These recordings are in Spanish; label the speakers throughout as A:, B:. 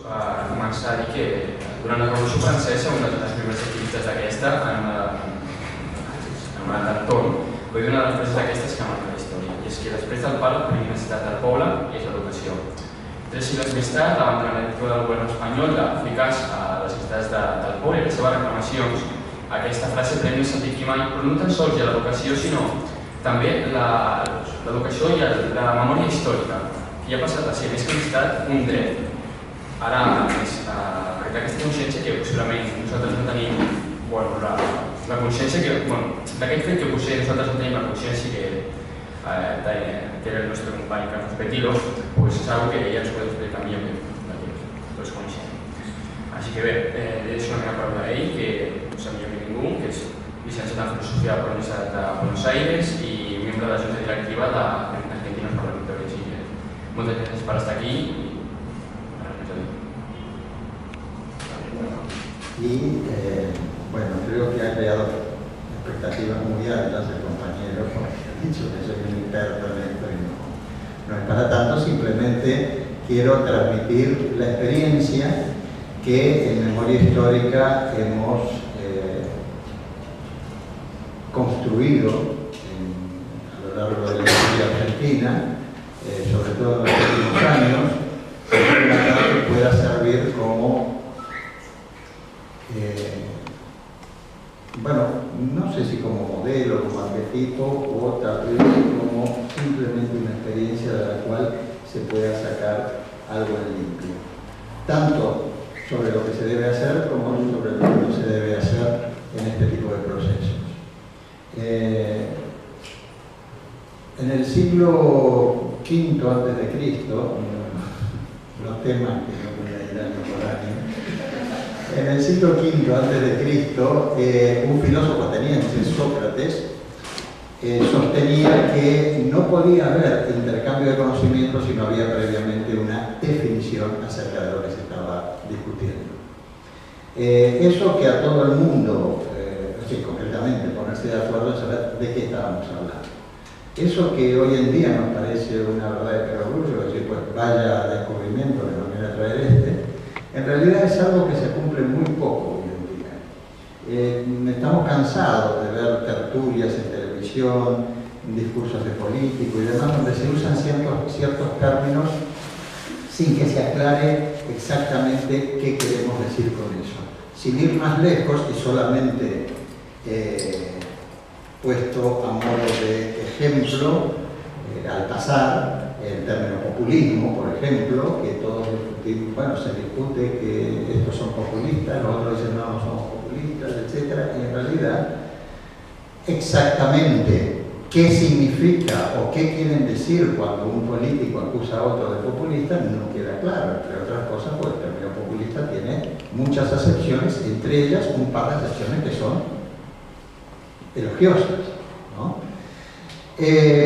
A: començar a dir que durant la Revolució Francesa un dels primers activistes d'aquesta en l'entorn va dir una de les frases d'aquestes que marca la història, i és que després del pare la primera necessitat del poble és l'educació. 3 segles més tard, davant de la negativa del govern espanyol d'eficaç a les necessitats del poble i les seves reclamacions, aquesta frase pren més sentit que mai, però no tan sols hi ha l'educació, sinó també l'educació i la memòria històrica, que ja ha passat a ser més que un estat, un dret. Ara, perquè aquesta consciència que possiblement nosaltres no tenim, la consciència que, d'aquest fet que potser nosaltres no tenim la consciència que té el nostre company Carlos Petilo, doncs és una que ella ens pot explicar millor que tots coneixem. Així que bé, és una meva paraula d'ell, que no sap millor que ningú, que és llicenciat en Filosofia de la Universitat de Buenos Aires i membre de la Junta Directiva d'Argentinos Parlamentarios. Moltes gràcies per estar aquí.
B: Y bueno, creo que ha creado expectativas muy altas el compañero, porque ha dicho que soy un experto en esto y no es para tanto. Simplemente quiero transmitir la experiencia que en memoria histórica hemos construido a lo largo de la historia argentina, sobre todo en los últimos años, para que pueda servir como bueno, no sé si como modelo, como arquetipo o tal vez como simplemente una experiencia de la cual se pueda sacar algo en limpio. Tanto sobre lo que se debe hacer como sobre lo que no se debe hacer en este tipo de procesos. En el siglo V a.C., los temas que no voy a ir al contemporáneo, en el siglo V a.C., un filósofo ateniense, Sócrates, sostenía que no podía haber intercambio de conocimientos si no había previamente una definición acerca de lo que se estaba discutiendo. Eso que a todo el mundo, concretamente ponerse de acuerdo en saber de qué estábamos hablando. Eso que hoy en día nos parece una verdad de perogrullo, es decir, pues vaya descubrimiento que nos viene a traer en realidad es algo que se cumple muy poco hoy en día. Estamos cansados de ver tertulias en televisión, discursos de políticos y demás, donde se usan ciertos términos sin que se aclare exactamente qué queremos decir con eso. Sin ir más lejos y solamente puesto a modo de ejemplo, al pasar, el término populismo, por ejemplo, que todos discutimos, bueno, se discute que estos son populistas, los otros dicen no, no somos populistas, etc. Y en realidad, exactamente qué significa o qué quieren decir cuando un político acusa a otro de populista no queda claro. Entre otras cosas, pues el término populista tiene muchas acepciones, entre ellas un par de acepciones que son elogiosas, ¿no?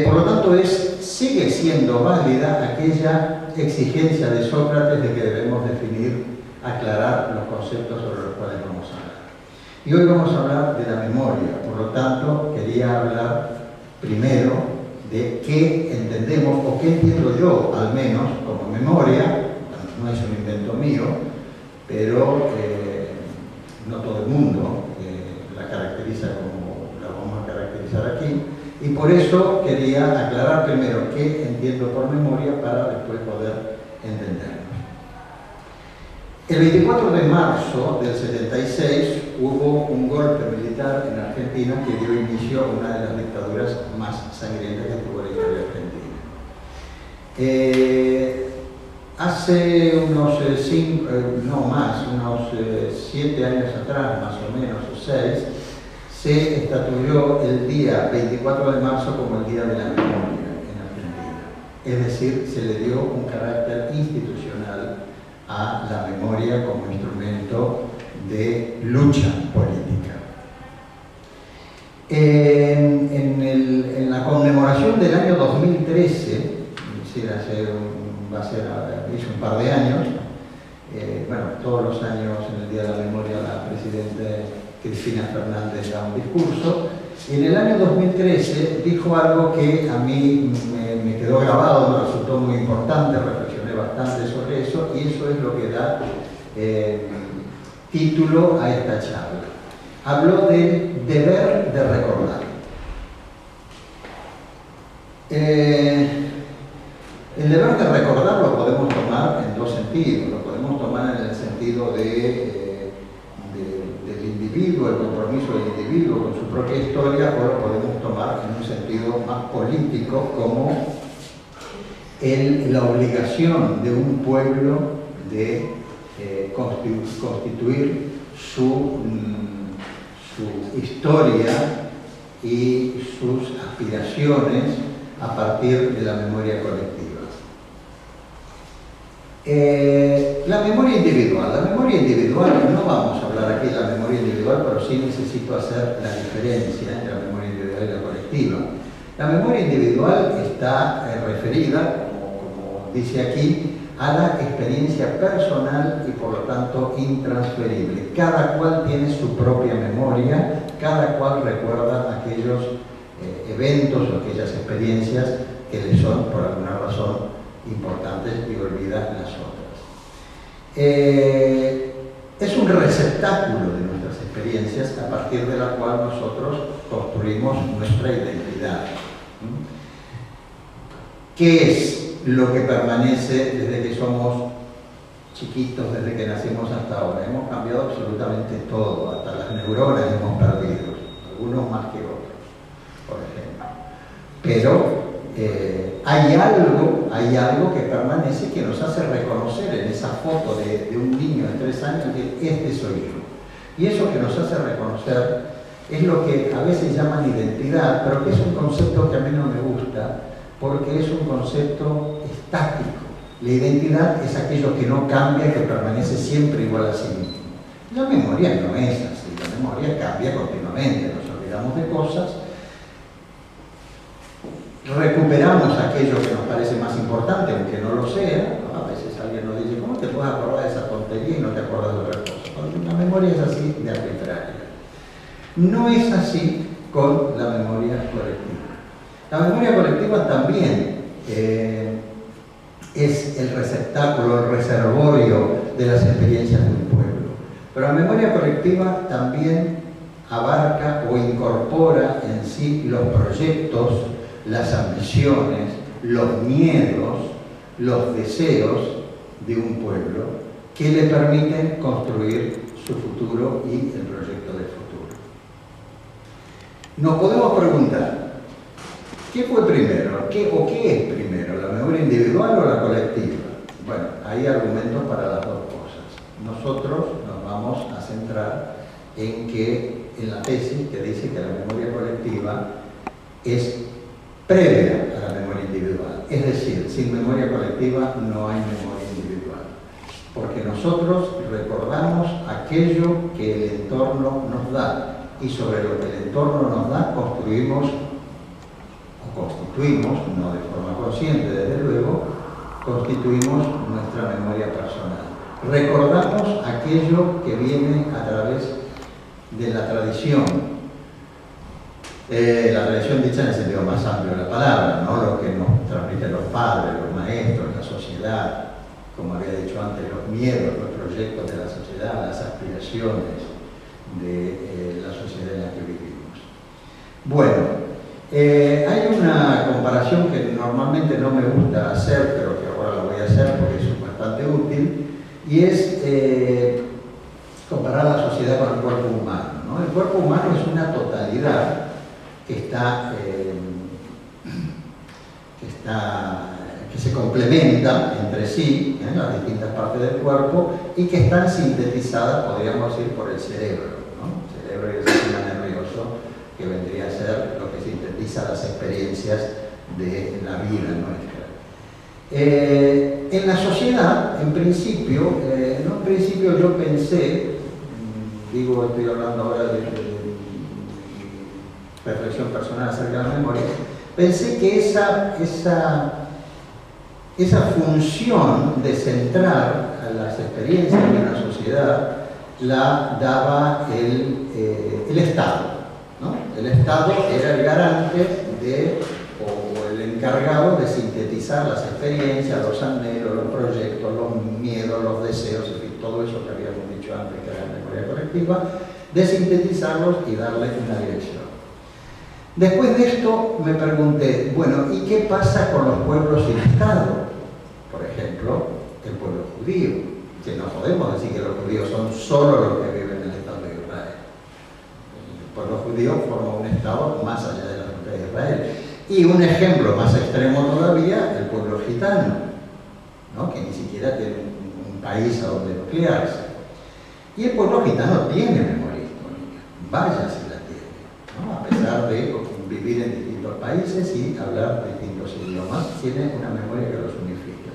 B: Por lo tanto, sigue siendo válida aquella exigencia de Sócrates de que debemos definir, aclarar los conceptos sobre los cuales vamos a hablar. Y hoy vamos a hablar de la memoria, por lo tanto, quería hablar primero de qué entendemos, o qué entiendo yo, al menos, como memoria. No es un invento mío, pero no todo el mundo la caracteriza como la vamos a caracterizar aquí. Y por eso quería aclarar primero qué entiendo por memoria para después poder entendernos. El 24 de marzo del 76 hubo un golpe militar en Argentina que dio inicio a una de las dictaduras más sangrientas que tuvo la historia argentina. Hace unos 7 años atrás, más o menos, o 6, se estatuyó el día 24 de marzo como el Día de la Memoria en Argentina. Es decir, se le dio un carácter institucional a la memoria como instrumento de lucha política. En la conmemoración del año 2013, es decir, hizo un par de años, bueno, todos los años en el Día de la Memoria la presidenta Cristina Fernández da un discurso, y en el año 2013 dijo algo que a mí me quedó grabado, me resultó muy importante, reflexioné reflexioné bastante sobre eso y eso es lo que da título a esta charla. Habló del deber de recordar. El deber de recordar lo podemos tomar en dos sentidos. Lo podemos tomar en el sentido del individuo, el compromiso del individuo con su propia historia, o lo podemos tomar en un sentido más político como la obligación de un pueblo de constituir su historia y sus aspiraciones a partir de la memoria colectiva. La memoria individual, no vamos a hablar aquí de la memoria individual, pero sí necesito hacer la diferencia entre la memoria individual y la colectiva. La memoria individual está referida, como dice aquí, a la experiencia personal y por lo tanto intransferible. Cada cual tiene su propia memoria, cada cual recuerda aquellos eventos o aquellas experiencias que le son por alguna razón importantes y olvida las otras. Es un receptáculo de nuestras experiencias a partir de la cual nosotros construimos nuestra identidad. ¿Qué es lo que permanece desde que somos chiquitos, desde que nacimos hasta ahora? Hemos cambiado absolutamente todo, hasta las neuronas hemos perdido, algunos más que otros, por ejemplo. Pero hay algo que permanece, que nos hace reconocer en esa foto de un niño de 3 años que este soy yo. Y eso que nos hace reconocer es lo que a veces llaman identidad, pero que es un concepto que a mí no me gusta, porque es un concepto estático. La identidad es aquello que no cambia, que permanece siempre igual a sí mismo. La memoria no es así, la memoria cambia continuamente, nos olvidamos de cosas, recuperamos aquello que nos parece más importante, aunque no lo sea. A veces alguien nos dice, ¿cómo te puedes acordar de esa tontería y no te acuerdas de otra cosa? La memoria es así de arbitraria. No es así con la memoria colectiva. La memoria colectiva también es el receptáculo, el reservorio de las experiencias de un pueblo. Pero la memoria colectiva también abarca o incorpora en sí los proyectos, las ambiciones, los miedos, los deseos de un pueblo que le permiten construir su futuro y el proyecto del futuro. Nos podemos preguntar, ¿qué fue primero? ¿Qué es primero? ¿La memoria individual o la colectiva? Bueno, hay argumentos para las dos cosas. Nosotros nos vamos a centrar en la tesis que dice que la memoria colectiva es previa a la memoria individual. Es decir, sin memoria colectiva no hay memoria individual. Porque nosotros recordamos aquello que el entorno nos da y sobre lo que el entorno nos da constituimos, no de forma consciente desde luego, constituimos nuestra memoria personal. Recordamos aquello que viene a través de la tradición dicha en el sentido más amplio de la palabra, no lo que nos transmiten los padres, los maestros, la sociedad, como había dicho antes, los miedos, los proyectos de la sociedad, las aspiraciones de la sociedad en la que vivimos. Bueno, hay una comparación que normalmente no me gusta hacer, pero que ahora la voy a hacer porque es bastante útil, y es comparar la sociedad con el cuerpo humano, ¿no? El cuerpo humano es una totalidad que se complementa entre sí, las distintas partes del cuerpo, y que están sintetizadas, podríamos decir, por el cerebro, ¿no? El cerebro y el sistema nervioso, que vendría a ser lo que sintetiza las experiencias de la vida nuestra. En la sociedad, en principio yo pensé, estoy hablando ahora de reflexión personal acerca de la memoria, pensé que esa función de centrar a las experiencias de una sociedad la daba el Estado, ¿no? El Estado era el garante o el encargado de sintetizar las experiencias, los anhelos, los proyectos, los miedos, los deseos, en fin, todo eso que habíamos dicho antes que era memoria colectiva, de sintetizarlos y darle una dirección. Después de esto me pregunté, bueno, ¿y qué pasa con los pueblos sin Estado? Por ejemplo, el pueblo judío, que no podemos decir que los judíos son solo los que viven en el Estado de Israel. El pueblo judío forma un Estado más allá de la frontera de Israel. Y un ejemplo más extremo todavía, el pueblo gitano, ¿no? Que ni siquiera tiene un país a donde nuclearse. Y el pueblo gitano tiene memoria histórica, vaya si la tiene, ¿no? A pesar de vivir en distintos países y hablar distintos idiomas, tiene una memoria que los unifica.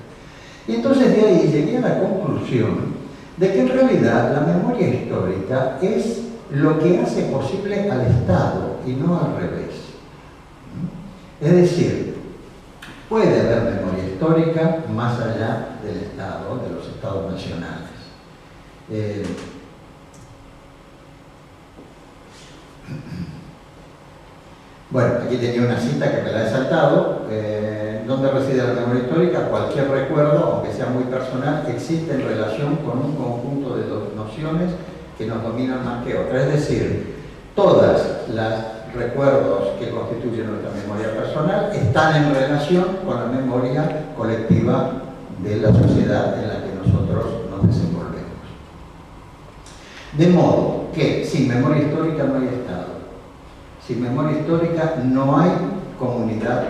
B: Y entonces de ahí llegué a la conclusión de que en realidad la memoria histórica es lo que hace posible al Estado y no al revés. Es decir, puede haber memoria histórica más allá del Estado, de los Estados nacionales. Bueno, aquí tenía una cita que me la he saltado. ¿Dónde reside la memoria histórica? Cualquier recuerdo, aunque sea muy personal, existe en relación con un conjunto de nociones que nos dominan más que otras. Es decir, todos los recuerdos que constituyen nuestra memoria personal están en relación con la memoria colectiva de la sociedad en la que nosotros nos desenvolvemos. De modo que sin memoria histórica no hay Estado. Sin memoria histórica no hay comunidad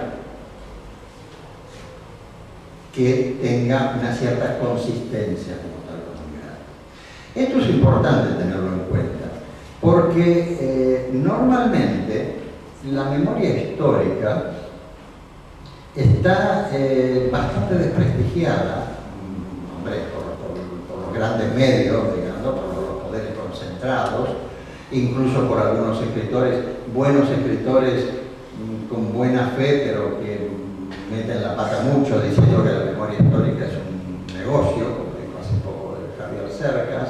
B: que tenga una cierta consistencia como tal comunidad. Esto es importante tenerlo en cuenta, porque normalmente la memoria histórica está bastante desprestigiada, hombre, por los grandes medios, digamos, por los poderes concentrados, incluso por algunos escritores, buenos escritores con buena fe, pero que meten la pata mucho diciendo que la memoria histórica es un negocio, como dijo hace poco Javier Cercas,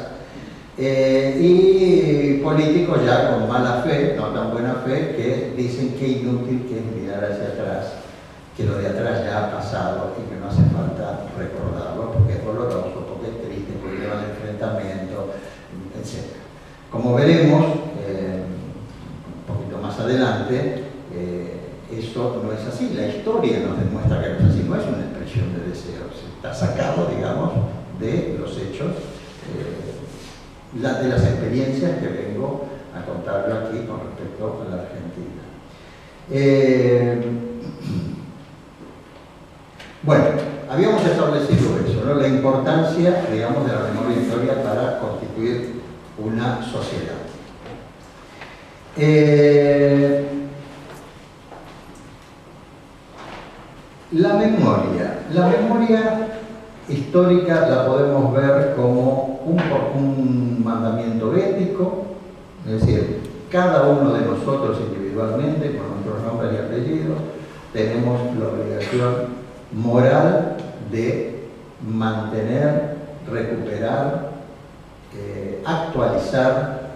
B: y políticos ya con mala fe, no tan buena fe, que dicen que inútil que es mirar hacia atrás, que lo de atrás ya ha pasado y que no hace falta recordarlo porque es doloroso, porque es triste, porque lleva al enfrentamiento, etc. Como veremos un poquito más adelante, eso no es así. La historia nos demuestra que no es así, no es una expresión de deseos, está sacado, digamos, de los hechos, de las experiencias que vengo a contarlo aquí con respecto a la Argentina. Bueno, habíamos establecido eso, ¿no? La importancia, digamos, de la memoria histórica para constituir una sociedad. La memoria histórica la podemos ver como un mandamiento ético, es decir, cada uno de nosotros individualmente, con nuestros nombres y apellidos, tenemos la obligación moral de mantener, recuperar, actualizar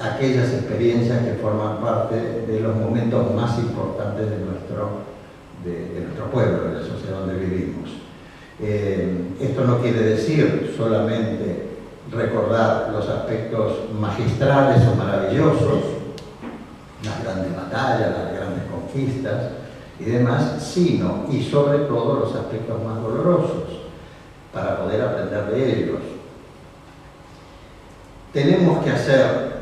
B: aquellas experiencias que forman parte de los momentos más importantes de nuestro pueblo, de la sociedad donde vivimos. Esto no quiere decir solamente recordar los aspectos magistrales o maravillosos, las grandes batallas, las grandes conquistas y demás, sino y sobre todo los aspectos más dolorosos, para poder aprender de ellos. Tenemos que hacer,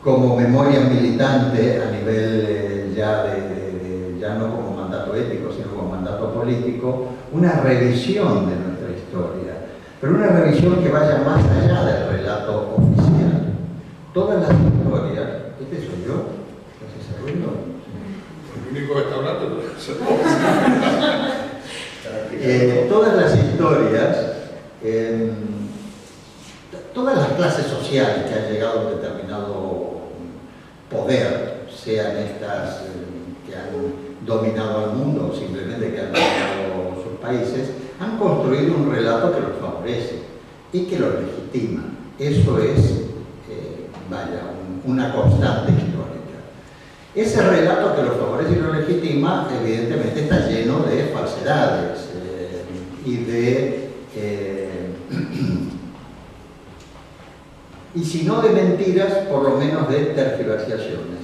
B: como memoria militante a nivel ya no como mandato ético, sino como mandato político, una revisión de nuestra historia, pero una revisión que vaya más allá del relato oficial. Todas las historias, ¿este soy yo? ¿Qué hace ese ruido?
C: El único que está hablando es
B: todas las historias, todas las clases sociales que han llegado a un determinado poder, sean estas que han dominado al mundo o simplemente que han dominado sus países, han construido un relato que los favorece y que los legitima. Eso es, una constante histórica. Ese relato que lo favorece y lo legitima, evidentemente está lleno de falsedades y de... y si no de mentiras, por lo menos de tergiversaciones,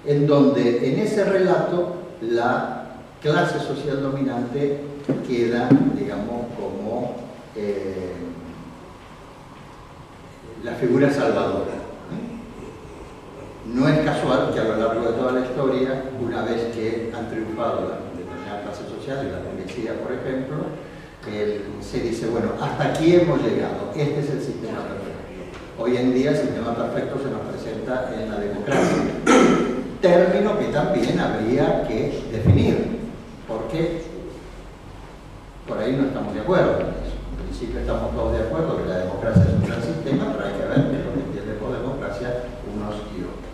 B: en donde en ese relato la clase social dominante queda, digamos, como la figura salvadora. No es casual que a lo largo de toda la historia, una vez que han triunfado las determinadas clases sociales, la burguesía, por ejemplo, se dice, bueno, hasta aquí hemos llegado, este es el sistema perfecto. Hoy en día el sistema perfecto se nos presenta en la democracia, término que también habría que definir, porque por ahí no estamos de acuerdo con eso. En principio estamos todos de acuerdo que la democracia es un gran sistema, pero hay que ver qué es lo que entiende por democracia unos y otros.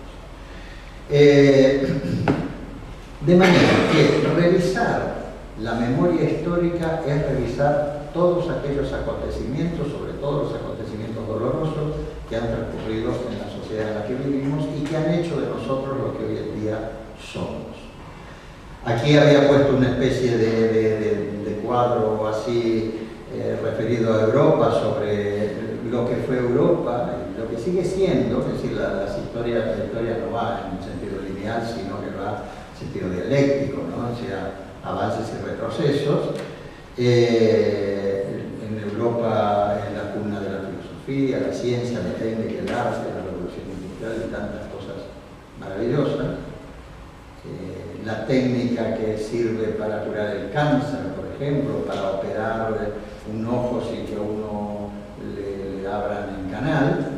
B: De manera que revisar la memoria histórica es revisar todos aquellos acontecimientos, sobre todo los acontecimientos dolorosos que han transcurrido en la sociedad en la que vivimos y que han hecho de nosotros lo que hoy en día somos. Aquí había puesto una especie de cuadro así referido a Europa, sobre lo que fue Europa y lo que sigue siendo, es decir, la historia no va en un sentido lineal, sino que va en sentido dialéctico, ¿no? O sea, avances y retrocesos. En Europa es la cuna de la filosofía, la ciencia, la técnica, el arte, la revolución industrial y tantas cosas maravillosas. La técnica que sirve para curar el cáncer, por ejemplo, para operar un ojo sin que a uno le abran en canal.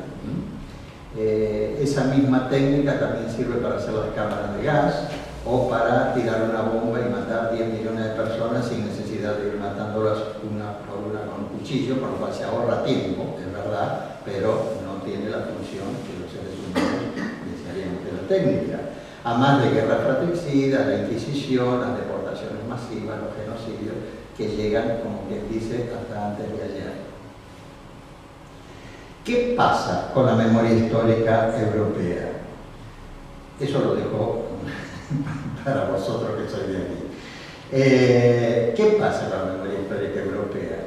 B: Esa misma técnica también sirve para hacer las cámaras de gas o para tirar una bomba y matar 10 millones de personas sin necesidad de ir matándolas una por una con un cuchillo, con lo cual se ahorra tiempo, es verdad, pero no tiene la función que los seres humanos desearían de la técnica. A más de guerras fratricidas, la Inquisición, las deportaciones masivas, los genocidios, que llegan, como quien dice, hasta antes de ayer. ¿Qué pasa con la memoria histórica europea? Eso lo dejo para vosotros que sois de aquí. ¿Qué pasa con la memoria histórica europea?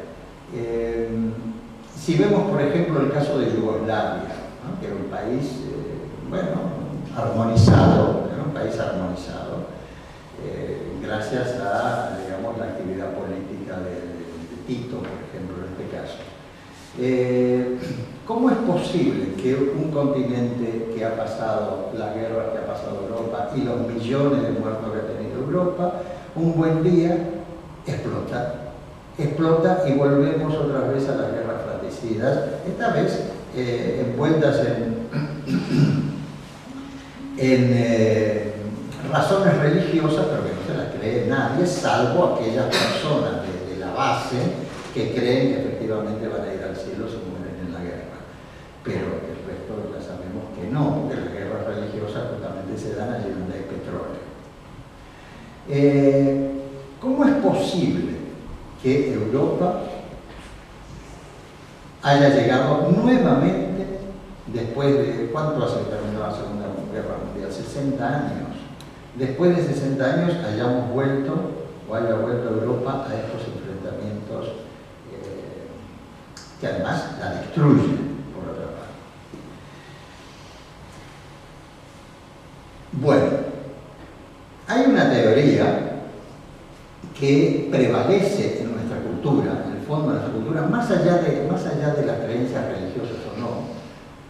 B: Si vemos, por ejemplo, el caso de Yugoslavia, ¿no? Que era un país, armonizado, era un país armonizado, gracias a, digamos, la actividad política de Tito, por ejemplo, en este caso. ¿Cómo es posible que un continente que ha pasado las guerras que ha pasado Europa y los millones de muertos que ha tenido Europa, un buen día explota y volvemos otra vez a las guerras fratricidas, esta vez envueltas en razones religiosas, pero que no se las cree nadie, salvo aquellas personas de la base que creen que efectivamente van a ir al cielo si mueren en la guerra. Pero el resto ya sabemos que no, porque las guerras religiosas justamente se dan allí donde hay petróleo. ¿Cómo es posible que Europa haya llegado nuevamente, después de, ¿cuánto hace que terminó la Segunda Guerra Mundial? 60 años. Después de 60 años hayamos vuelto, o haya vuelto Europa a estos enfrentamientos que además la destruyen, por otra parte. Bueno, hay una teoría que prevalece en nuestra cultura, en el fondo de nuestra cultura, más allá de las creencias religiosas o no,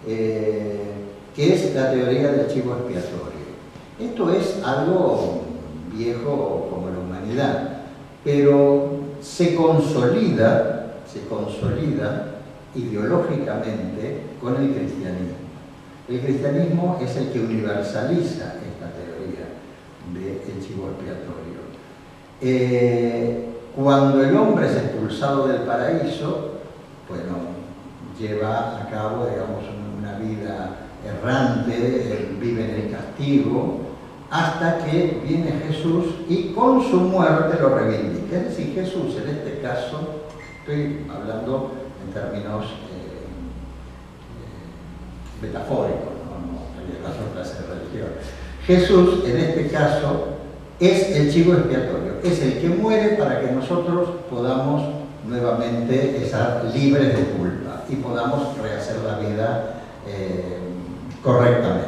B: que es la teoría del chivo expiatorio. Esto es algo viejo como la humanidad, pero se consolida ideológicamente con el cristianismo. El cristianismo es el que universaliza esta teoría del chivo expiatorio. Cuando el hombre es expulsado del paraíso, bueno, lleva a cabo, digamos, una vida errante, vive en el castigo, hasta que viene Jesús y con su muerte lo reivindica. Es decir, Jesús en este caso, estoy hablando en términos metafóricos, ¿no? y en otra clase de religión. Jesús, en este caso, es el chivo expiatorio, es el que muere para que nosotros podamos nuevamente estar libres de culpa y podamos rehacer la vida correctamente.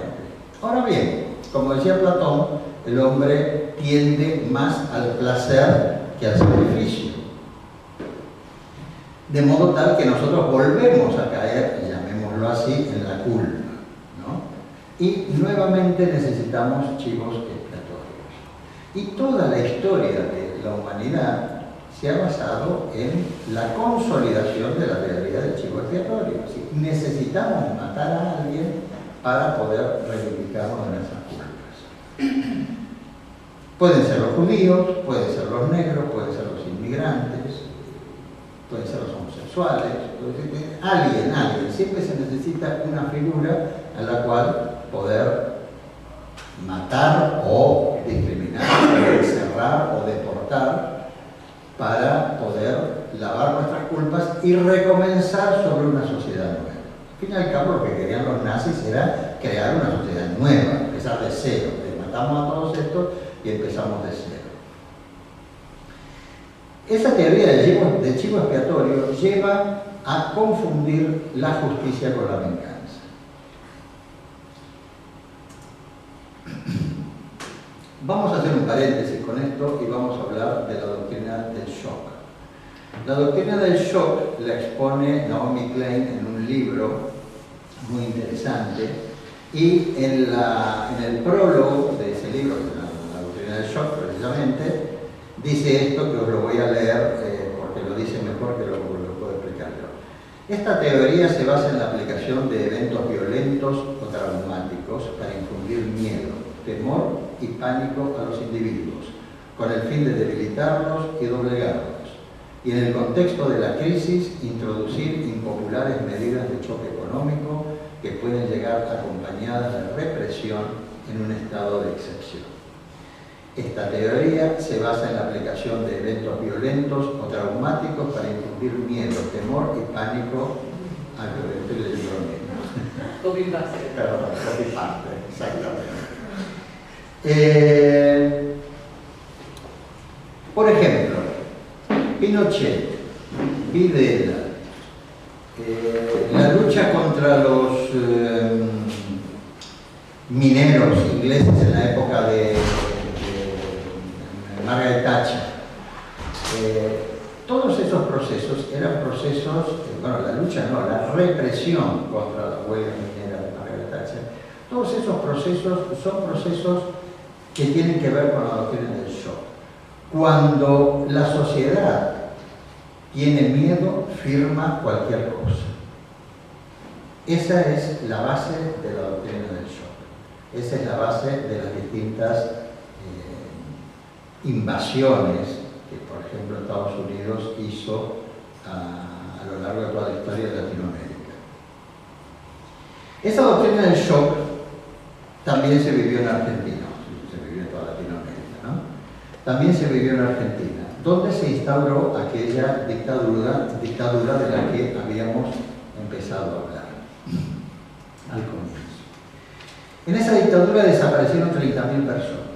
B: Ahora bien, como decía Platón, el hombre tiende más al placer que al sacrificio. De modo tal que nosotros volvemos a caer, llamémoslo así, en la culpa, ¿no? Y nuevamente necesitamos chivos expiatorios. Y toda la historia de la humanidad se ha basado en la consolidación de la teoría del chivo expiatorio. ¿Sí? Necesitamos matar a alguien para poder reivindicarnos de nuestras culpas. Pueden ser los judíos, pueden ser los negros, pueden ser los inmigrantes, pueden ser los homosexuales, alguien. Siempre se necesita una figura a la cual poder matar o discriminar, o encerrar o deportar para poder lavar nuestras culpas y recomenzar sobre una sociedad nueva. Al fin y al cabo, lo que querían los nazis era crear una sociedad nueva, empezar de cero. Matamos a todos estos y empezamos de cero. Esa teoría del chivo expiatorio lleva a confundir la justicia con la venganza. Vamos a hacer un paréntesis con esto y vamos a hablar de la doctrina del shock. La doctrina del shock la expone Naomi Klein en un libro muy interesante y en el prólogo de ese libro, la doctrina del shock precisamente, dice esto que os lo voy a leer porque lo dice mejor que lo puedo explicar yo. Esta teoría se basa en la aplicación de eventos violentos o traumáticos para infundir miedo, temor y pánico a los individuos, con el fin de debilitarlos y doblegarlos. Y en el contexto de la crisis, introducir impopulares medidas de choque económico que pueden llegar acompañadas de represión en un estado de excepción. Esta teoría se basa en la aplicación de eventos violentos o traumáticos para infundir miedo, temor y pánico a que estoy leyendo lo mismo.
D: Copy-paste.
B: Perdón, copy-paste, exactamente. Por ejemplo, Pinochet, Videla, la lucha contra los mineros ingleses en la época de Margaret Thatcher. Todos esos procesos eran procesos, bueno, la lucha no, la represión contra la huelga minera de Margaret Thatcher. Todos esos procesos son procesos que tienen que ver con la doctrina del shock. Cuando la sociedad tiene miedo, firma cualquier cosa. Esa es la base de la doctrina del shock. Esa es la base de las distintas invasiones que, por ejemplo, Estados Unidos hizo a lo largo de toda la historia de Latinoamérica. Esa doctrina del shock también se vivió en Argentina, se vivió en toda Latinoamérica, ¿no? También se vivió en Argentina, donde se instauró aquella dictadura de la que habíamos empezado a hablar al comienzo. En esa dictadura desaparecieron 30.000 personas.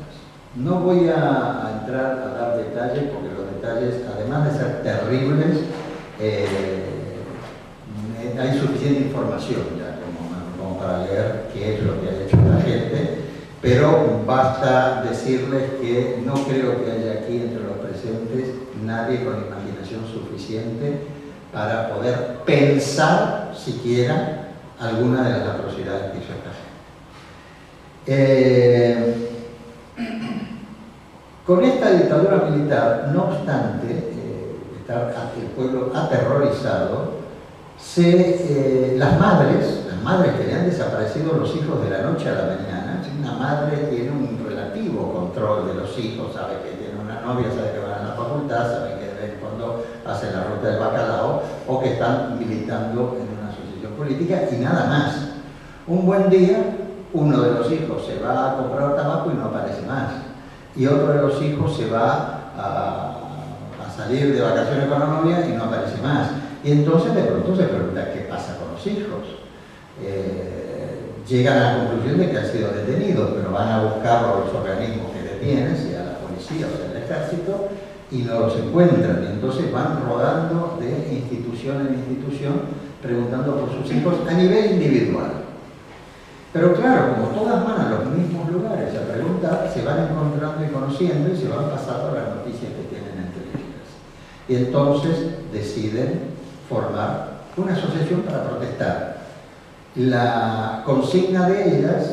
B: No voy a entrar a dar detalles porque los detalles, además de ser terribles, hay suficiente información ya como para leer qué es lo que ha hecho la gente, pero basta decirles que no creo que haya aquí entre los presentes nadie con imaginación suficiente para poder pensar siquiera alguna de las atrocidades que hizo esta gente. Con esta dictadura militar, no obstante estar el pueblo aterrorizado, las madres que le han desaparecido los hijos de la noche a la mañana, una madre tiene un relativo control de los hijos, sabe que tiene una novia, sabe que van a la facultad, sabe que de vez en cuando hacen la ruta del bacalao o que están militando en una asociación política y nada más. Un buen día, uno de los hijos se va a comprar tabaco y no aparece más. Y otro de los hijos se va a salir de vacaciones con la novia y no aparece más. Y entonces de pronto se pregunta qué pasa con los hijos. llegan a la conclusión de que han sido detenidos, pero van a buscarlo a los organismos que detienen, sea la policía o sea el ejército, y no los encuentran. Y entonces van rodando de institución en institución preguntando por sus hijos a nivel individual. Pero claro, como todas van a los mismos lugares a preguntar, se van encontrando y conociendo y se van pasando las noticias que tienen entre ellas. Y entonces deciden formar una asociación para protestar. La consigna de ellas,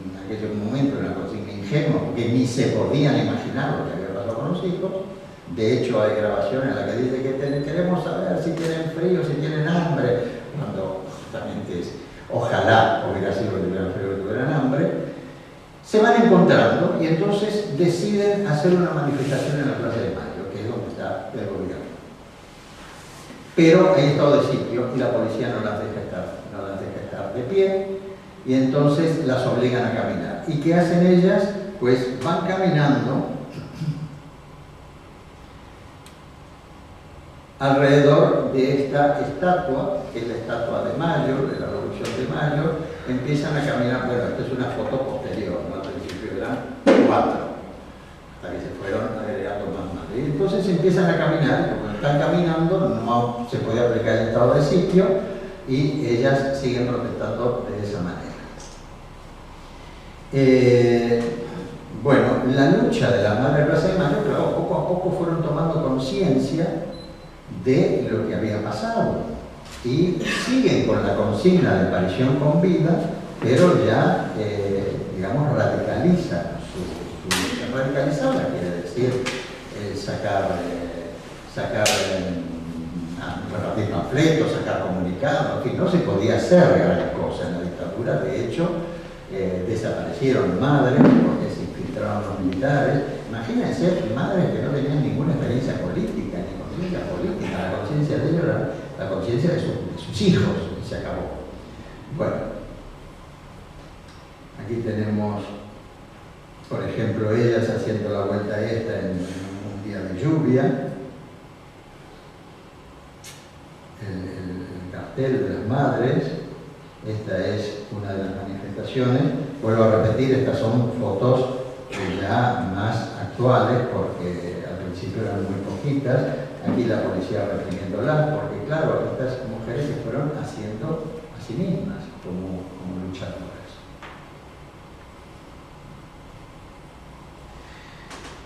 B: en aquel momento una consigna ingenua, porque ni se podían imaginar lo que había pasado con los hijos. De hecho, hay grabaciones en las que dice que queremos saber si tienen frío, si tienen hambre, cuando justamente es, ojalá hubiera sido que tuvieran frío, que tuvieran hambre. Se van encontrando y entonces deciden hacer una manifestación en la Plaza de Mayo, que es donde está el gobierno. Pero hay estado de sitio y la policía no las deja estar de pie, y entonces las obligan a caminar. ¿Y qué hacen ellas? Pues van caminando alrededor de esta estatua, que es la estatua de Mayo, de la Revolución de Mayo. Empiezan a caminar, bueno, esta es una foto posterior, ¿no? Al principio eran 4, hasta que se fueron agregando más. Y entonces empiezan a caminar, y cuando están caminando no se puede aplicar el estado de sitio, y ellas siguen protestando de esa manera. Bueno, la lucha de la Madre Plaza de Mayo, claro, poco a poco fueron tomando conciencia de lo que había pasado y siguen con la consigna de aparición con vida, pero ya, digamos, radicalizan radicalizarla quiere decir repartir panfletos, sacar comunicados, en fin, no se podía hacer gran cosa en la dictadura. De hecho, desaparecieron madres porque se infiltraron los militares. Imagínense madres que no tenían ninguna experiencia política, ni conciencia política. La conciencia de ellos era la conciencia de sus hijos, y se acabó. Bueno, aquí tenemos, por ejemplo, ellas haciendo la vuelta esta en un día de lluvia. El cartel de las madres. Esta es una de las manifestaciones. Vuelvo a repetir, estas son fotos ya más actuales, porque al principio eran muy poquitas. Aquí la policía reprimiéndolas, porque claro, estas mujeres se fueron haciendo a sí mismas como luchadoras.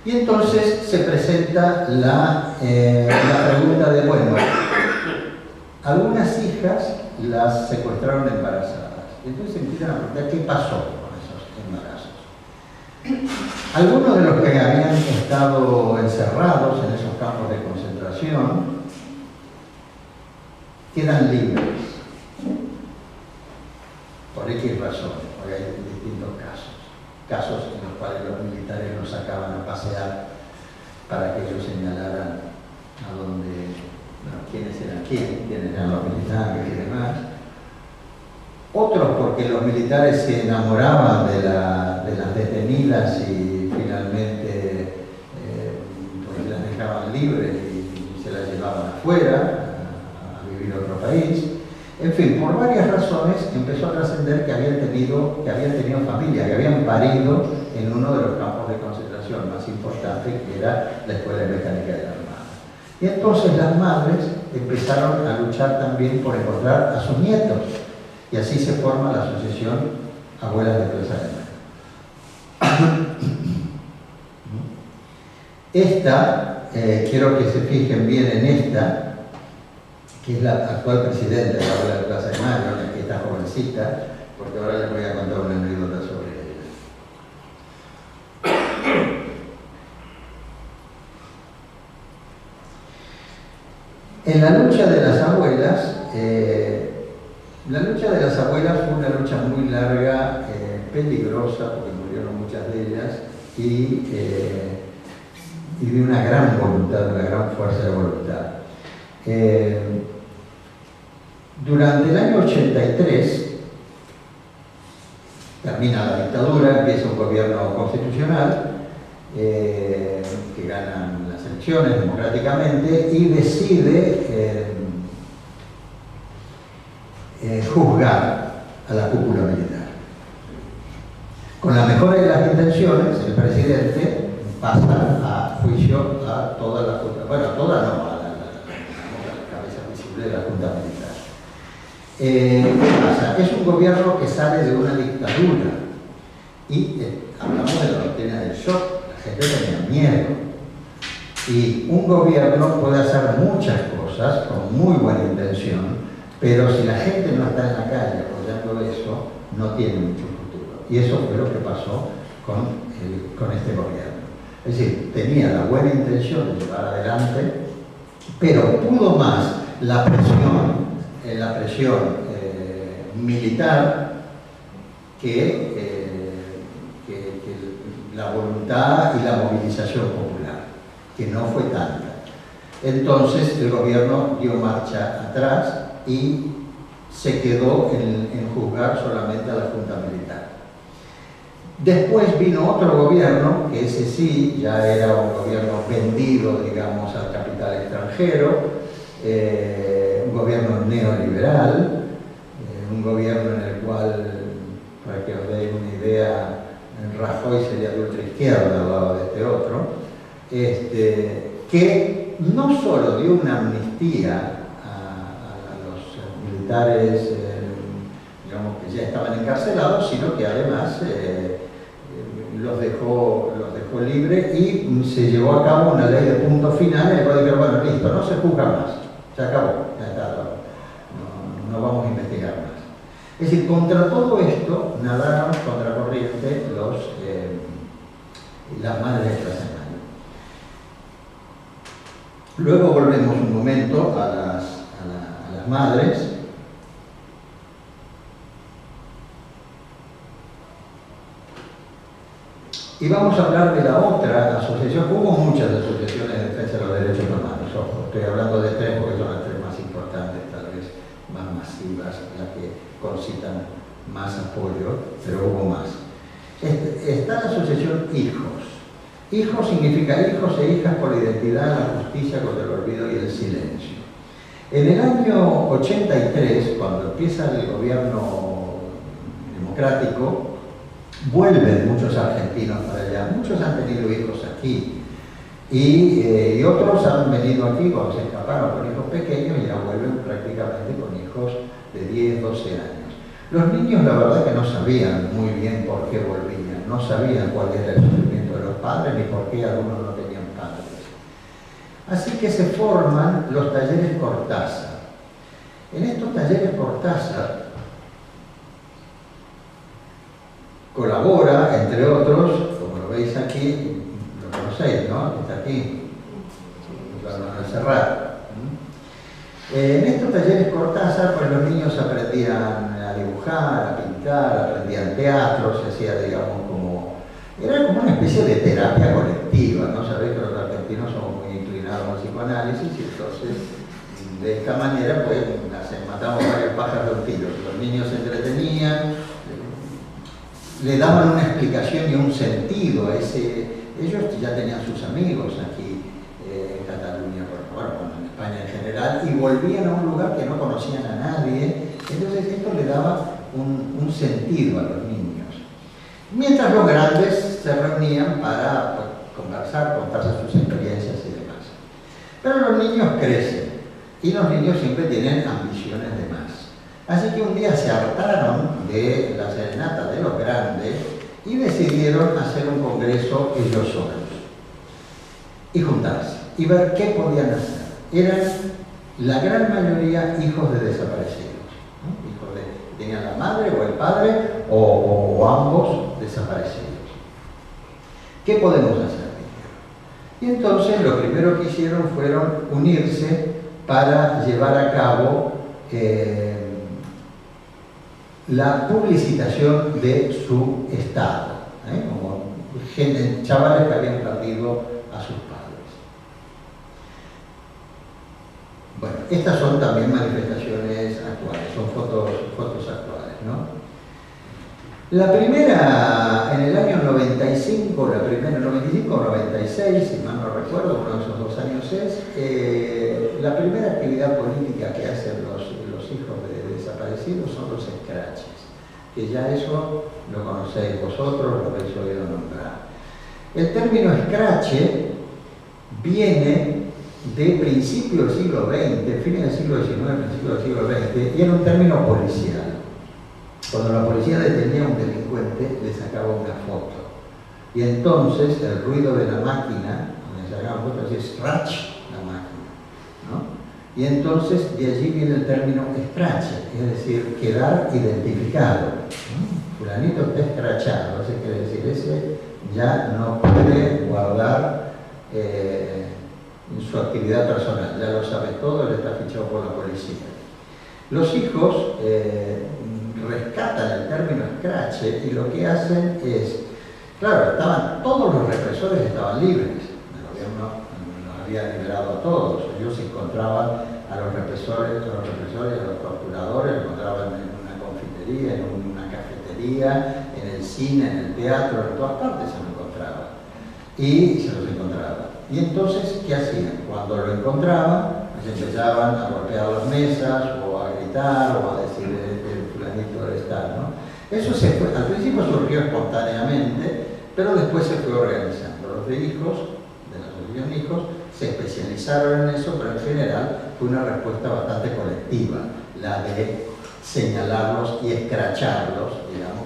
B: Y entonces se presenta la pregunta de, bueno, algunas hijas las secuestraron embarazadas. Entonces empiezan a preguntar qué pasó con esos embarazos. Algunos de los que habían estado encerrados en esos campos de concentración quedan libres por X razones, porque hay distintos casos en los cuales los militares los sacaban a pasear para que ellos señalaran a dónde, bueno, quiénes eran los militares y demás. Otros porque los militares se enamoraban de las detenidas y finalmente pues las dejaban libres y se las llevaban afuera a vivir a otro país. En fin, por varias razones empezó a trascender que habían tenido familia, que habían parido en uno de los campos de concentración más importantes, que era la Escuela de Mecánica de la Armada. Y entonces las madres empezaron a luchar también por encontrar a sus nietos, y así se forma la asociación Abuelas de Plaza de Mayo. Esta, quiero que se fijen bien en esta, que es la actual presidenta de la Abuela de Plaza de Mayo, la que está jovencita, porque ahora les voy a contar una anécdota sobre ella. En la lucha de las abuelas, fue una lucha muy larga, peligrosa, porque murieron muchas de ellas, y de una gran voluntad, una gran fuerza de voluntad. Durante el año 83, termina la dictadura, empieza un gobierno constitucional, que ganan las elecciones democráticamente y decide juzgar a la cúpula militar. Con la mejora de las intenciones, el presidente pasa a juicio a toda la Junta, bueno, a toda no, a la cabeza visible de la Junta Militar. ¿Qué pasa? Es un gobierno que sale de una dictadura y hablamos de la doctrina del shock, la gente tenía miedo. Y un gobierno puede hacer muchas cosas con muy buena intención, pero si la gente no está en la calle apoyando eso, no tiene mucho futuro. Y eso fue lo que pasó con este gobierno. Es decir, tenía la buena intención de llevar adelante, pero pudo más la presión militar que la voluntad y la movilización popular, que no fue tanta. Entonces el gobierno dio marcha atrás y se quedó en juzgar solamente a la Junta Militar. Después vino otro gobierno, que ese sí ya era un gobierno vendido, digamos, al capital extranjero, un gobierno neoliberal, un gobierno en el cual, para que os deis una idea, Rajoy sería de ultraizquierda al lado de este otro, que no solo dio una amnistía a los militares, digamos, que ya estaban encarcelados, sino que además los dejó libres y se llevó a cabo una ley de punto final en el cual dijeron, bueno, listo, no se juzga más, se acabó, ya está, no vamos a investigar más. Es decir, contra todo esto nadaron contra corriente las madres de clase media. Luego volvemos un momento a las madres. Y vamos a hablar de la otra asociación. Hubo muchas asociaciones de defensa de los derechos humanos. Ojo, estoy hablando de tres porque son las tres más importantes, tal vez más masivas, las que concitan más apoyo, pero hubo más. Está la asociación HIJOS. HIJOS significa hijos e hijas por la identidad, la justicia contra el olvido y el silencio. En el año 83, cuando empieza el gobierno democrático, vuelven muchos argentinos para allá, muchos han tenido hijos aquí y otros han venido aquí cuando se escaparon con hijos pequeños y ya vuelven prácticamente con hijos de 10, 12 años. Los niños la verdad que no sabían muy bien por qué volvían, no sabían cuál era el sufrimiento de los padres ni por qué algunos no tenían padres. Así que se forman los talleres Cortázar. En estos talleres Cortázar colabora, entre otros, como lo veis aquí, lo conocéis, ¿no? Está aquí, Manuel Serrat. En estos talleres Cortázar, pues los niños aprendían a dibujar, a pintar, aprendían teatro, se hacía, digamos, era como una especie de terapia colectiva, ¿no? Sabéis que los argentinos somos muy inclinados al psicoanálisis y entonces, de esta manera, pues, matamos varios pájaros de un tiro. Los niños se entretenían, le daban una explicación y un sentido a ese. Ellos ya tenían sus amigos aquí en Cataluña, bueno, en España en general, y volvían a un lugar que no conocían a nadie. Entonces esto le daba un sentido a los niños. Mientras los grandes se reunían para conversar, contarse sus experiencias y demás. Pero los niños crecen y los niños siempre tienen ambiciones de más. Así que un día se hartaron de la serenata de los grandes y decidieron hacer un congreso ellos solos y juntarse y ver qué podían hacer. Eran la gran mayoría hijos de desaparecidos, ¿no? Hijos que tenían la madre o el padre o ambos desaparecidos. ¿Qué podemos hacer? Y entonces lo primero que hicieron fueron unirse para llevar a cabo la publicitación de su estado, como chavales que habían perdido a sus padres. Bueno, estas son también manifestaciones actuales, son fotos actuales, ¿no? La primera, en el año 95, la primera, 95 o 96, si mal no recuerdo, uno de esos 2 años es, la primera actividad política que hacen los hijos de desaparecidos son los scratches. que ya eso lo conocéis vosotros, lo habéis oído nombrar. El término escrache viene de principios del siglo XX, fines del siglo XIX, principios del siglo XX, y era un término policial. Cuando la policía detenía a un delincuente, le sacaba una foto. Y entonces el ruido de la máquina, donde sacaban fotos, decía scratch la máquina, ¿no? Y entonces de allí viene el término escrache, es decir, quedar identificado. Fulanito está escrachado, eso quiere decir, ese ya no puede guardar su actividad personal, ya lo sabe todo, él está fichado por la policía. Los hijos rescatan el término escrache y lo que hacen es, claro, todos los represores estaban libres, el gobierno los había liberado a todos, ellos encontraban a los represores, a los torturadores, los encontraban en una confitería, en una cafetería, en el cine, en el teatro, en todas partes se lo encontraban. Y se los encontraban. Y entonces, ¿qué hacían? Cuando lo encontraban, pues empezaban a golpear las mesas, o a gritar, o a decir el fulanito de estar, ¿no? Eso al principio surgió espontáneamente, pero después se fue organizando. Los de la asociación Hijos, se especializaron en eso, pero en general fue una respuesta bastante colectiva, la de señalarlos y escracharlos, digamos,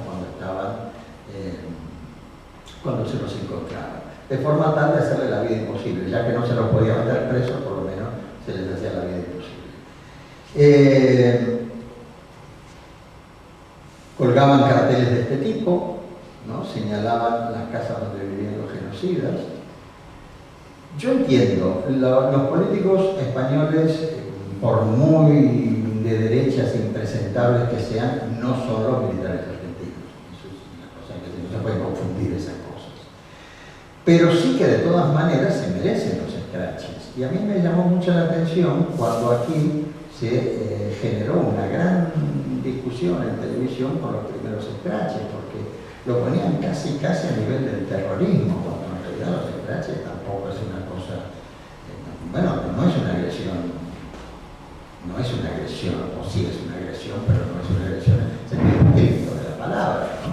B: cuando se los encontraba, de forma tal de hacerle la vida imposible, ya que no se los podía meter presos, por lo menos se les hacía la vida imposible. Colgaban carteles de este tipo, ¿no? Señalaban las casas donde vivían los genocidas. Yo entiendo, los políticos españoles, por muy de derechas e impresentables que sean, no son los militares argentinos. Eso es una cosa que no se puede confundir esas cosas. Pero sí que de todas maneras se merecen los escraches. Y a mí me llamó mucho la atención cuando aquí se generó una gran discusión en televisión por los primeros escraches, porque lo ponían casi a nivel del terrorismo, cuando en realidad los escraches tampoco es una cosa, bueno, no es una agresión, o sí es una agresión, pero no es una agresión en el sentido estricto de la palabra, ¿no?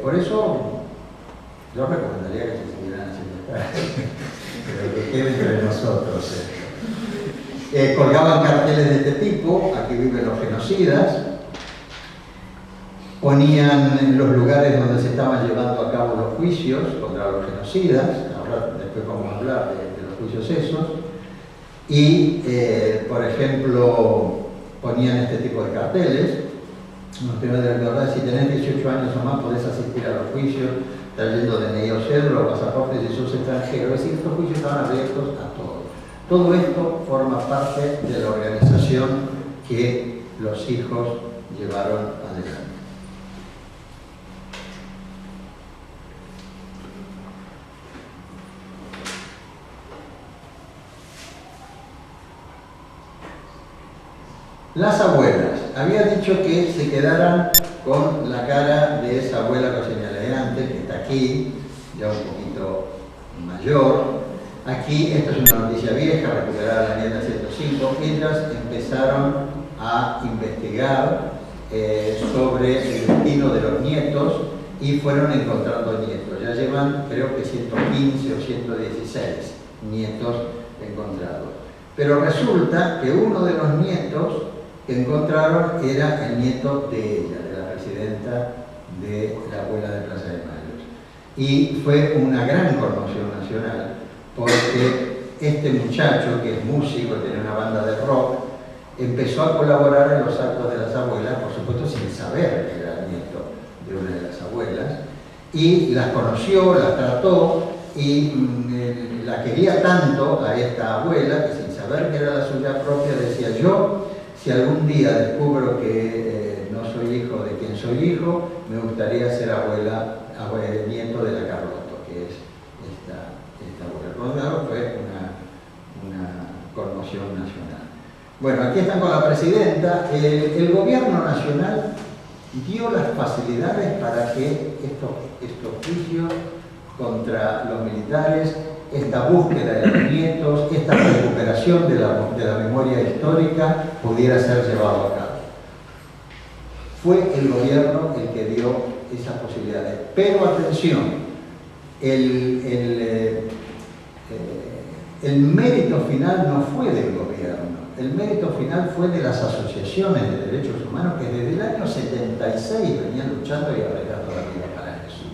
B: Por eso yo recomendaría que se siguieran haciendo escraches, pero que quede entre nosotros. Colgaban carteles de este tipo, aquí viven los genocidas, ponían los lugares donde se estaban llevando a cabo los juicios contra los genocidas, ahora después vamos a hablar de los juicios esos, y por ejemplo ponían este tipo de carteles, si tenés 18 años o más podés asistir a los juicios trayendo DNI o cédula o pasaporte si sos extranjero, es decir, estos juicios estaban abiertos a todos. Todo esto forma parte de la organización que los hijos llevaron adelante. Las abuelas. Había dicho que se quedaran con la cara de esa abuela que señalé antes, que está aquí, ya un poquito mayor. Aquí, esto es una noticia vieja, recuperada en la enmienda 105, ellas empezaron a investigar sobre el destino de los nietos y fueron encontrando nietos. Ya llevan, creo que 115 o 116 nietos encontrados. Pero resulta que uno de los nietos que encontraron era el nieto de ella, de la presidenta de la abuela de Plaza de Mayo. Y fue una gran conmoción nacional, porque este muchacho, que es músico, tiene una banda de rock, empezó a colaborar en los actos de las abuelas, por supuesto sin saber que era el nieto de una de las abuelas, y las conoció, las trató, y la quería tanto a esta abuela, que sin saber que era la suya propia, decía: yo, si algún día descubro que no soy hijo de quien soy hijo, me gustaría ser nieto de la Carlotto, que es esta abuela. Por lo tanto, fue una conmoción nacional. Bueno, aquí están con la presidenta. El gobierno nacional dio las facilidades para que estos juicios contra los militares, esta búsqueda de los nietos, esta recuperación de la memoria histórica pudiera ser llevado a cabo. fue el gobierno el que dio esas posibilidades. Pero atención, el mérito final no fue del gobierno, el mérito final fue de las asociaciones de derechos humanos que desde el año 76 venían luchando y arreglando la vida para eso.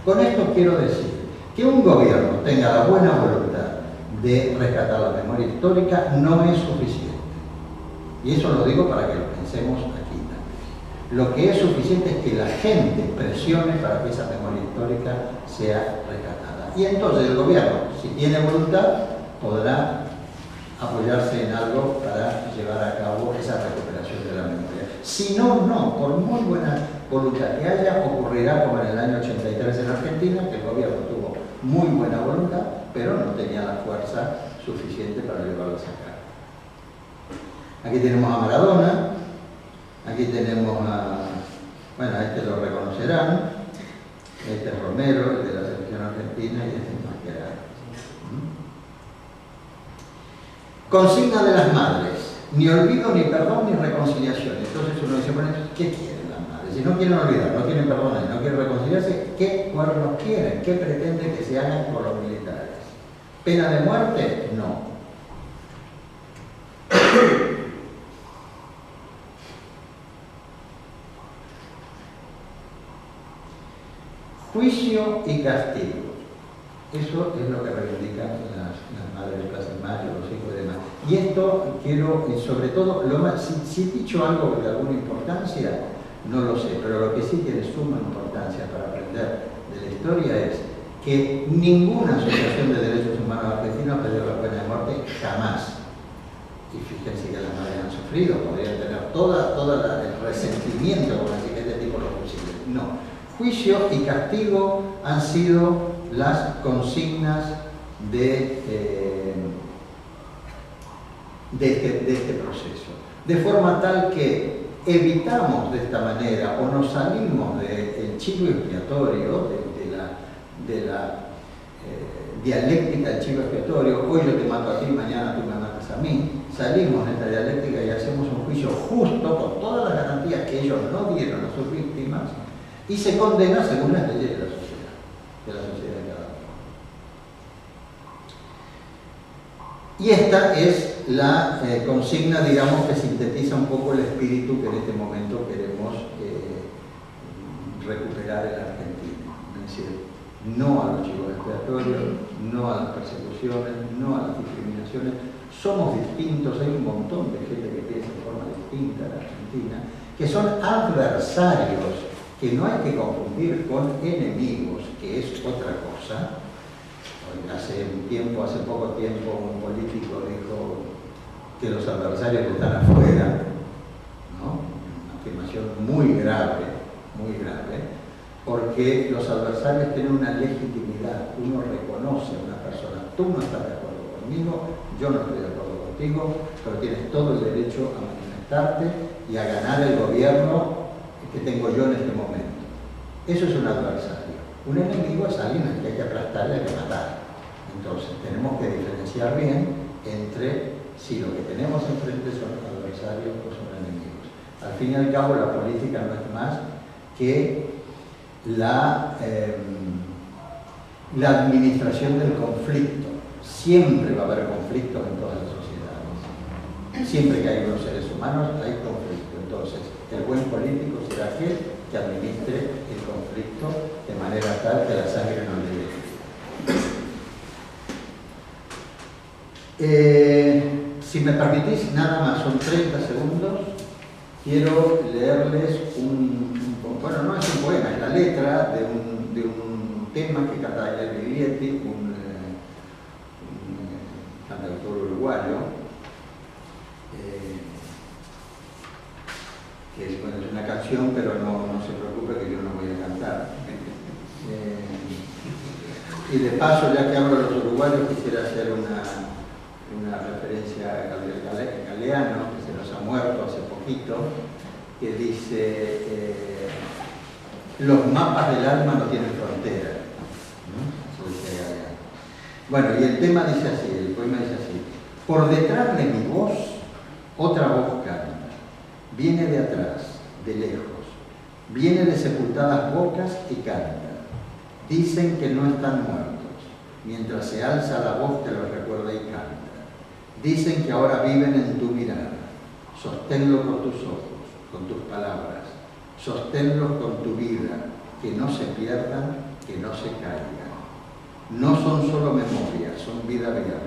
B: Con esto quiero decir que un gobierno tenga la buena voluntad de rescatar la memoria histórica no es suficiente. Y eso lo digo para que lo pensemos aquí también. Lo que es suficiente es que la gente presione para que esa memoria histórica sea rescatada. Y entonces el gobierno, si tiene voluntad, podrá apoyarse en algo para llevar a cabo esa recuperación de la memoria. Si no, no, por muy buena voluntad que haya, ocurrirá como en el año 83 en Argentina, que el gobierno tuvo muy buena voluntad, pero no tenía la fuerza suficiente para llevarlo a cabo. Aquí tenemos a Maradona, aquí tenemos a, bueno, a este lo reconocerán, este es Romero, el de la selección argentina, y este es Mascherano. Consigna de las madres, ni olvido, ni perdón, ni reconciliación. Entonces uno dice, bueno, ¿qué quieren las madres? Si no quieren olvidar, no quieren perdonar, no quieren reconciliarse, ¿qué cuernos quieren? ¿Qué pretenden que se hagan con los militares? ¿Pena de muerte? No. Juicio y castigo. Eso es lo que reivindican las madres, las madres, los hijos y demás. Y esto quiero, sobre todo, si he dicho algo de alguna importancia, no lo sé, pero lo que sí tiene suma importancia para aprender de la historia es que ninguna asociación de derechos humanos argentinos pidió la pena de muerte jamás. Y fíjense que las madres han sufrido, podrían tener todo el resentimiento con así que este tipo lo posible. No. Juicio y castigo han sido las consignas de este proceso. De forma tal que evitamos de esta manera o nos salimos del chivo expiatorio, de la dialéctica del chivo expiatorio, hoy yo te mato a ti, mañana tú me matas a mí, salimos de esta dialéctica y hacemos un juicio justo con todas las garantías que ellos no dieron a sus víctimas y se condena según las leyes de la sociedad de cada uno. Y esta es la consigna, digamos, que sintetiza un poco el espíritu que en este momento queremos recuperar en la Argentina. Es decir, no a los chivos expiatorios, no a las persecuciones, no a las discriminaciones. Somos distintos, hay un montón de gente que piensa de forma distinta en la Argentina, que son adversarios, que no hay que confundir con enemigos, que es otra cosa. Hace poco tiempo, un político dijo que los adversarios están afuera, ¿no? Una afirmación muy grave, porque los adversarios tienen una legitimidad, uno reconoce a una persona, tú no estás de acuerdo conmigo, yo no estoy de acuerdo contigo, pero tienes todo el derecho a manifestarte y a ganar el gobierno que tengo yo en este momento. Eso es un adversario. Un enemigo es alguien al que hay que aplastar y hay que matar. Entonces tenemos que diferenciar bien entre si lo que tenemos enfrente son adversarios o son enemigos. Al fin y al cabo la política no es más que la administración del conflicto. Siempre va a haber conflictos en todas las sociedades. Siempre que hay unos seres humanos hay conflicto. Entonces, el buen político será aquel que administre el conflicto de manera tal que la sangre no le llegue. Si me permitís, nada más, son 30 segundos, quiero leerles bueno, no es un poema, es la letra de un tema que canta Daniel Biglietti, un cantautor uruguayo, que es, bueno, es una canción, pero no se preocupe que yo no voy a cantar. Y de paso, ya que hablo de los uruguayos, quisiera hacer una referencia a Gabriel Galeano, que se nos ha muerto hace poquito, que dice los mapas del alma no tienen frontera, ¿no? Eso dice Galeano. Bueno, y el tema dice así, el poema dice así: por detrás de mi voz, otra voz canta, viene de atrás, de lejos, Viene de sepultadas bocas y canta. Dicen que no están muertos. Mientras se alza la voz te lo recuerda y canta. Dicen que ahora viven en tu mirada. Sosténlo con tus ojos, con tus palabras. Sosténlos con tu vida, que no se pierdan, que no se caigan. No son solo memorias, son vida abierta,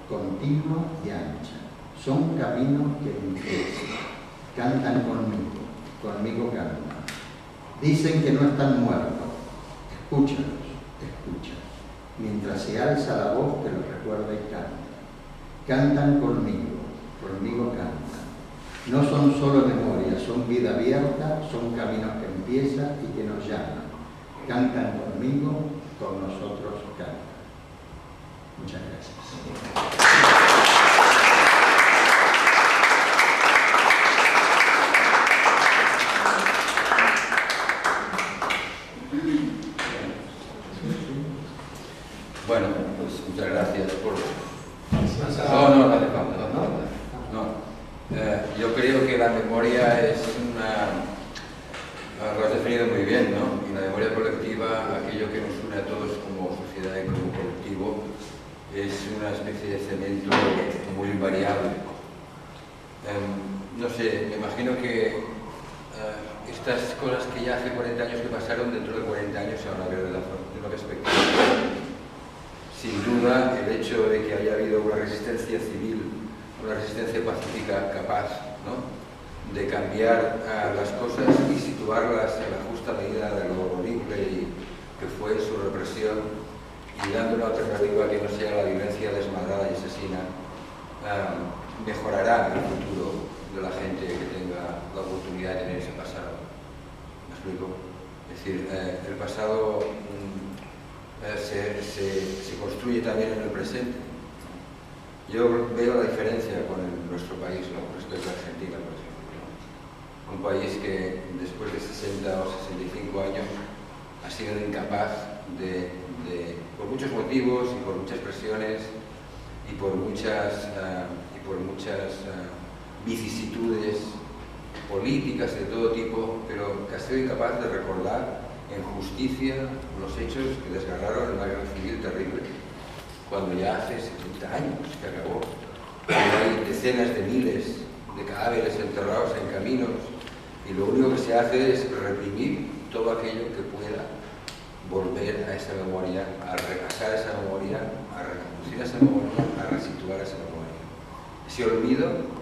B: continua y ancha. Son caminos que empiezan. Cantan conmigo, conmigo cantan. Dicen que no están muertos. Escúchalos, escucha. Mientras se alza la voz te lo recuerda y canta. Cantan conmigo, conmigo cantan. No son solo memorias, son vida abierta, son caminos que empiezan y que nos llaman. Cantan conmigo, con nosotros cantan. Muchas gracias.
D: Bueno, pues muchas gracias por... No hace falta. Yo creo que la memoria es una... Lo has definido muy bien, ¿no? Y la memoria colectiva, aquello que nos une a todos como sociedad y como colectivo, es una especie de cemento muy invariable. No sé, me imagino que estas cosas que ya hace 40 años que pasaron, dentro de 40 años se van a ver de una perspectiva. Sin duda, el hecho de que haya habido una resistencia civil, una resistencia pacífica capaz, ¿no?, de cambiar las cosas y situarlas en la justa medida de lo horrible que fue su represión, y dando una alternativa que no sea la violencia desmadrada y asesina, mejorará el futuro de la gente que tenga la oportunidad de tener ese pasado. ¿Me explico? Es decir, el pasado se construye también en el presente. Yo veo la diferencia con nuestro país, ¿no?, respecto a Argentina, por ejemplo, ¿no? Un país que después de 60 o 65 años ha sido incapaz por muchos motivos y por muchas presiones y por muchas vicisitudes políticas de todo tipo, pero que ha sido incapaz de recordar en justicia los hechos que desgarraron en una guerra civil terrible, cuando ya hace 70 años que acabó. Hay decenas de miles de cadáveres enterrados en caminos y lo único que se hace es reprimir todo aquello que pueda volver a esa memoria, a repasar esa memoria, a reconducir esa memoria, a resituar esa memoria. Ese olvido,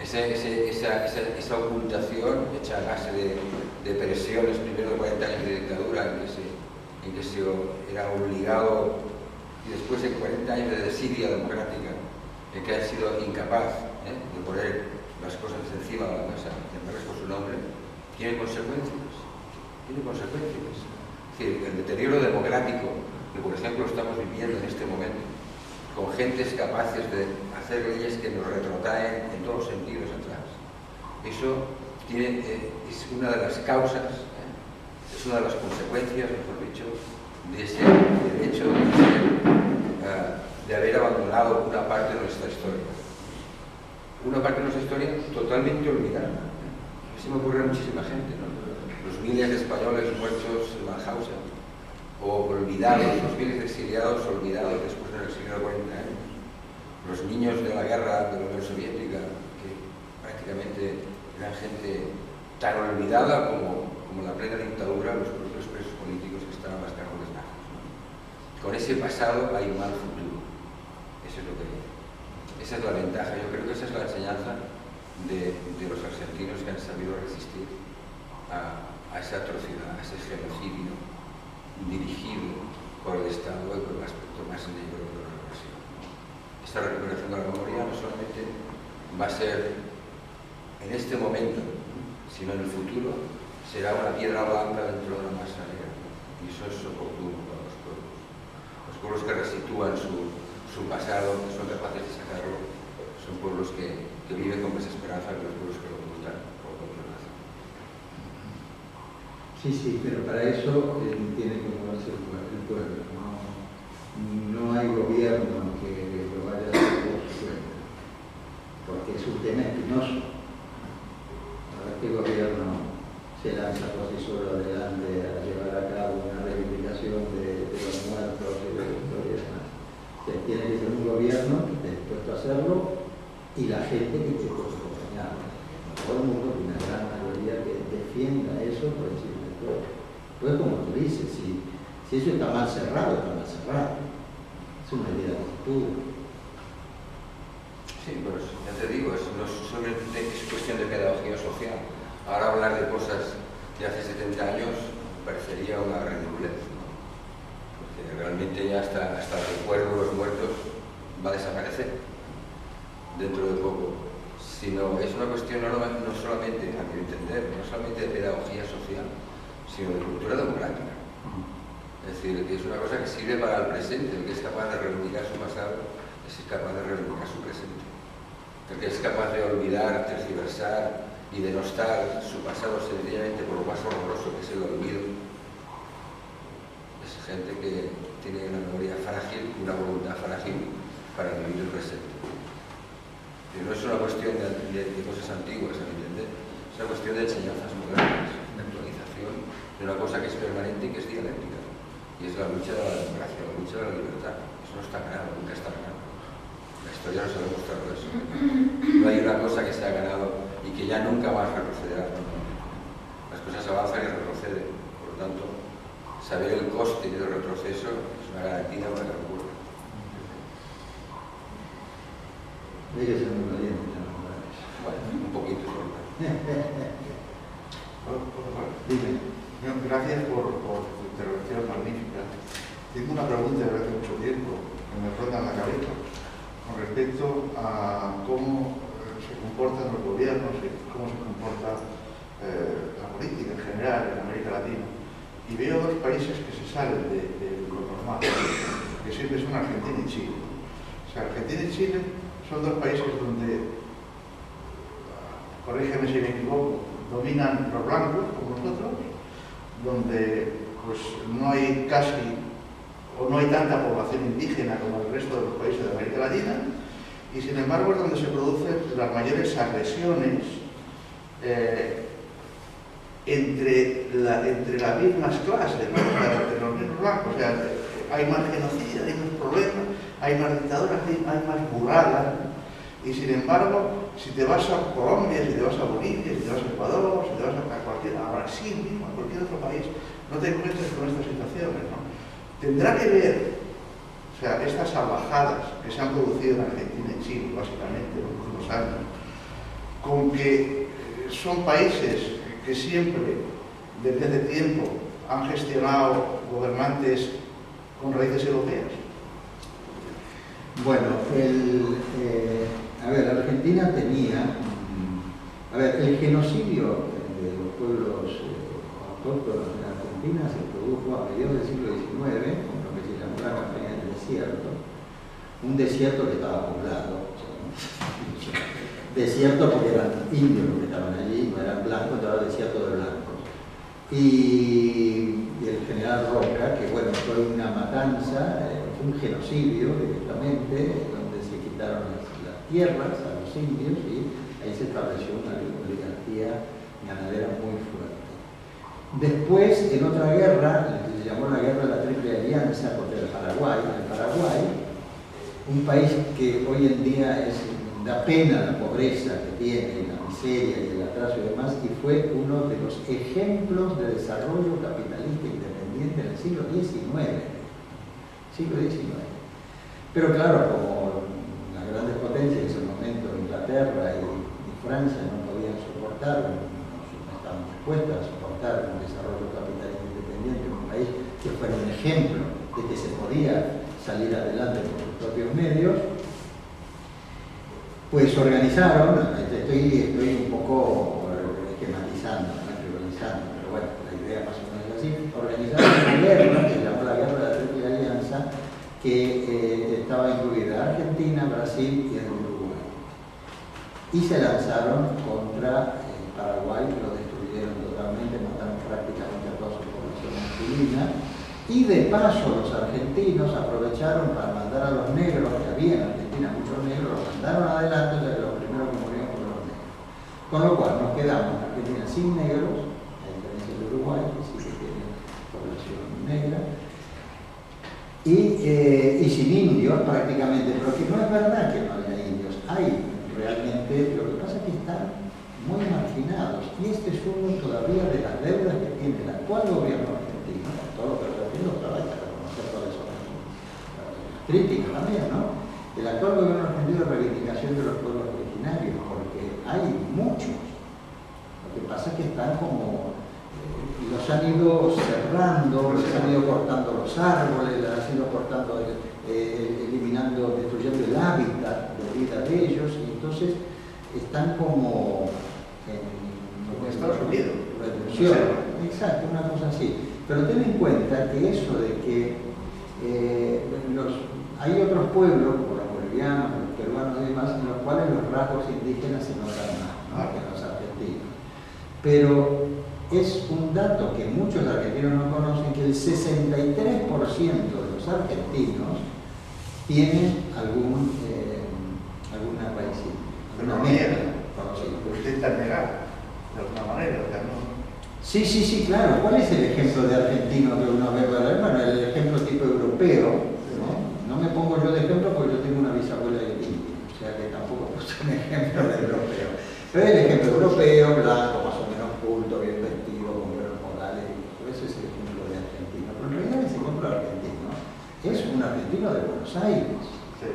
D: esa ocultación hecha a base de presiones, primero de 40 años de dictadura en que se era obligado, y después de 40 años de desidia democrática, en que han sido incapaz de poner las cosas encima de la mesa, llamarles por su nombre, tiene consecuencias. Tiene consecuencias. Es decir, el deterioro democrático que, por ejemplo, estamos viviendo en este momento, con gentes capaces de hacer leyes que nos retrotraen en todos los sentidos atrás. Eso es una de las causas, es una de las consecuencias, mejor dicho, de ese derecho de haber abandonado una parte de nuestra historia. Una parte de nuestra historia totalmente olvidada. Eso me ocurre a muchísima gente, ¿no? Los miles de españoles muertos en Mauthausen, o olvidados, los miles de exiliados olvidados después del exilio de 40 años. Los niños de la guerra de la Unión Soviética, que prácticamente eran gente tan olvidada como la plena dictadura, los propios presos políticos que estaban más cargos nazis, ¿no? Con ese pasado hay un mal futuro. Eso es lo que hay. Esa es la ventaja. Yo creo que esa es la enseñanza de los argentinos que han sabido resistir a esa atrocidad, a ese genocidio dirigido por el Estado y por el aspecto más negro de la represión. Esta recuperación de la memoria no solamente va a ser en este momento, sino en el futuro será una piedra blanca dentro de la masa negra. Y eso es oportuno para los pueblos. Los pueblos que resitúan su pasado, que son capaces de sacarlo, son pueblos que viven con más esperanza que los pueblos que lo ocultan por cualquier razón.
B: Sí, pero para eso tiene que moverse el pueblo. No hay gobierno que lo vaya a hacer por su cuenta, porque es un tema espinoso. A ver qué gobierno se se lanza por sí solo adelante a llevar a cabo una reivindicación de los muertos y de la historia y demás. Entonces, tiene que ser un gobierno que esté dispuesto a hacerlo y la gente que esté dispuesta a acompañarlo. Todo el mundo, una gran mayoría que defienda eso por encima de todo. Pues como tú dices, si eso está mal cerrado, está mal cerrado. Es una idea de futuro.
D: Sí, pero ya te digo, no solamente es cuestión de pedagogía social. Ahora hablar de cosas de hace 70 años parecería una ridiculez, ¿no? Porque realmente ya hasta el recuerdo de los muertos va a desaparecer dentro de poco. Sino es una cuestión no solamente, a mi entender, no solamente de pedagogía social, sino de cultura democrática. Es decir, que es una cosa que sirve para el presente. El que es capaz de reivindicar su pasado es capaz de reivindicar su presente. El que es capaz de olvidar, tergiversar y denostar su pasado sencillamente por lo más horroroso que es el olvido, es gente que tiene una memoria frágil y una voluntad frágil para vivir el presente. Y no es una cuestión de cosas antiguas, a mi entender, es una cuestión de enseñanzas modernas, de actualización, de una cosa que es permanente y que es dialéctica. Y es la lucha de la democracia, la lucha de la libertad. Eso no está ganado, nunca está ganado. La historia nos ha demostrado eso. No hay una cosa que se ha ganado y que ya nunca más retrocederá. Las cosas avanzan y retroceden. Por lo tanto, saber el coste del retroceso es una garantía para que ocurra.
B: Hay que ser muy valiente, ¿no?
D: Bueno, un poquito solo.
B: Dime.
C: Gracias por tu intervención magnífica. Tengo una pregunta desde hace mucho tiempo que me ronda en la cabeza con respecto a cómo se comportan los gobiernos y cómo se comporta la política en general en América Latina. Y veo dos países que se salen de lo normal, que siempre son Argentina y Chile. O sea, Argentina y Chile son dos países donde, corrígeme si me equivoco, dominan los blancos, como nosotros, donde pues no hay casi o no hay tanta población indígena como el resto de los países de América Latina, y sin embargo es donde se producen las mayores agresiones entre las mismas clases, ¿no? O sea, entre los mismos blancos. O sea, hay más genocidio, hay más problemas, hay más dictaduras, hay más burradas, y sin embargo, si te vas a Colombia, si te vas a Bolivia, si te vas a Ecuador, si te vas a Brasil mismo, a cualquier otro país, no te encuentres con estas situaciones, ¿no? Tendrá que ver, o sea, estas salvajadas que se han producido en Argentina y Chile, básicamente, en los últimos años, con que son países que siempre, desde hace tiempo, han gestionado gobernantes con raíces europeas.
B: Bueno, Argentina tenía, el genocidio de los pueblos autóctonos en Argentina se produjo a mediados del siglo XIX, con lo que se llamó la campaña del desierto, un desierto que estaba poblado, desierto porque eran indios los que estaban allí, no eran blancos, estaba el desierto de blancos. Y el general Roca, que bueno, fue una matanza, un genocidio directamente, donde se quitaron las tierras a los indios y ahí se estableció una oligarquía ganadera muy fuerte. Después, en otra guerra, que se llamó la Guerra de la Triple Alianza contra el Paraguay, un país que hoy en día da pena la pobreza que tiene, la miseria y el atraso y demás, y fue uno de los ejemplos de desarrollo capitalista independiente en el siglo XIX. Pero claro, como las grandes potencias en ese momento, Inglaterra y Francia, no podían soportar, no estaban dispuestas a soportar un desarrollo capitalista independiente en un país que fuera un ejemplo de que se podía salir adelante por sus propios medios, pues organizaron, estoy un poco esquematizando, pero bueno, la idea más o menos es así, organizaron una guerra que se llamó la Guerra de la Triple Alianza, que estaba incluida Argentina, Brasil y el Uruguay. Y se lanzaron contra Paraguay, que lo destruyeron totalmente, mataron prácticamente a toda su población masculina. Y de paso los argentinos aprovecharon para mandar a los negros, que había en Argentina muchos negros, los mandaron adelante, ya que los primeros que murieron fueron los negros. Con lo cual nos quedamos en Argentina sin negros, Uruguay, que sí que tiene población negra, y sin indios prácticamente, pero que no es verdad que no haya indios, hay realmente, lo que pasa es que están muy marginados, y este es uno todavía de las deudas que tiene el actual gobierno argentino, con todo lo que argentino trabaja para reconocer cuáles son las críticas también, ¿no? El actual gobierno argentino es reivindicación de los pueblos originarios, porque hay muchos. Lo que pasa es que están como, los han ido cerrando, los han ido cortando los árboles, los han ido cortando, eliminando, destruyendo el hábitat de vida de ellos, y entonces están como
C: en Estados Unidos.
B: Reducción. Exacto, una cosa así. Pero ten en cuenta que eso de que hay otros pueblos, como los bolivianos, los peruanos y demás, en los cuales los rasgos indígenas se notan más, ¿no?, que los argentinos. Pero es un dato que muchos argentinos no conocen, que el 63% de los argentinos tienen alguna raíz, alguna mezcla.
C: Usted está negado, de alguna manera, o sea, no.
B: Sí, claro. ¿Cuál es el ejemplo de argentino que uno ve? Bueno, el ejemplo tipo europeo, ¿no? No me pongo yo de ejemplo porque yo tengo una bisabuela de india, o sea que tampoco puse un ejemplo de europeo. Pero el ejemplo europeo, blanco, más o menos culto, bien vestido, con buenos modales, eso es el ejemplo de argentino. Pero en realidad ese ejemplo argentino es un argentino de Buenos Aires.
C: Sí.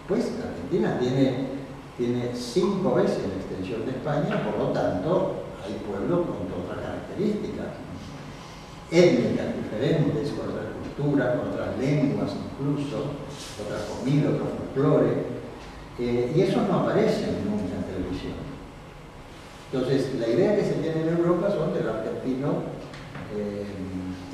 B: Pues Argentina tiene 5 veces la extensión de España, por lo tanto hay pueblos con otras características, étnicas diferentes, con otras culturas, con otras lenguas incluso, otra comida, otro folclore, y eso no aparece nunca en televisión. Entonces, la idea que se tiene en Europa son del argentino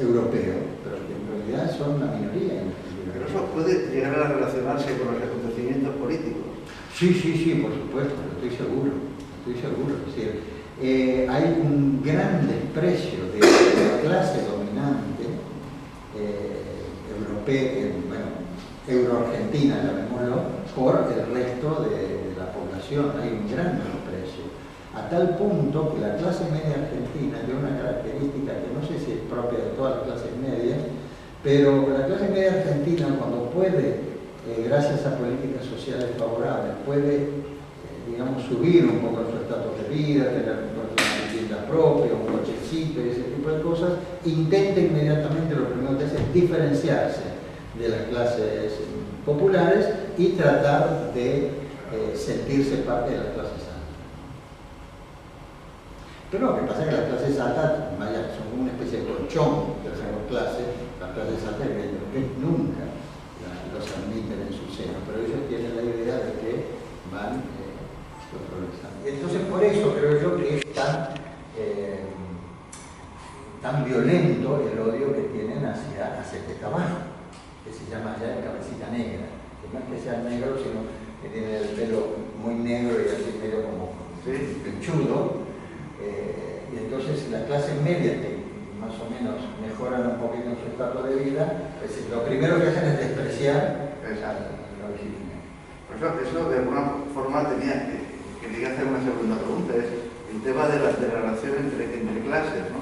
B: europeo, pero que en realidad son la minoría.
C: Pero eso puede llegar a relacionarse con los acontecimientos políticos.
B: Sí, por supuesto, estoy seguro. Es decir, hay un gran desprecio de la clase dominante europea, euroargentina, llamémoslo, por el resto de la población. Hay un gran desprecio. A tal punto que la clase media argentina tiene una característica que no sé si es propia de todas las clases medias, pero la clase media argentina, cuando puede, gracias a políticas sociales favorables, puede, digamos, subir un poco su estatus de vida, tener una vivienda propia, un cochecito y ese tipo de cosas, intenta inmediatamente, lo primero que hace es diferenciarse de las clases populares y tratar de sentirse parte de las clases altas. Pero lo que pasa es que las clases altas, vaya, son una especie de colchón de tercera clase, las clases altas nunca los admiten en su seno, pero ellos tienen la idea de que van progresando. Y entonces por eso creo yo que es tan violento el odio que tienen hacia el que está abajo, que se llama ya el cabecita negra, que no es que sea negro, sino que tiene el pelo muy negro y así medio como pechudo, y entonces la clase media que más o menos mejoran un poquito en su estado de vida, pues lo primero que hacen es despreciar la original.
C: Por eso de alguna forma quería hacer una segunda pregunta, es el tema de la relación entre clases, ¿no?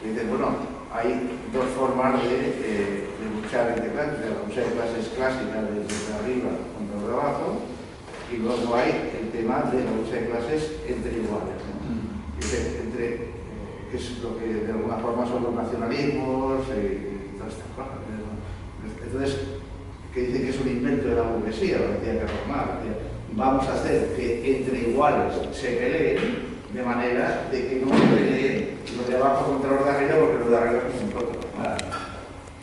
C: Y dicen, bueno, hay dos formas de luchar entre clases, la lucha de clases clásicas desde arriba contra los de abajo, y luego hay el tema de la lucha de clases entre iguales, ¿no? Que es lo que de alguna forma son los nacionalismos y todas estas cosas. Entonces, que dice que es un invento de la burguesía, lo decía Carlos Marx, vamos a hacer que entre iguales se peleen de manera de que no se peleen los de abajo contra los de arriba, porque los de arriba son nosotros.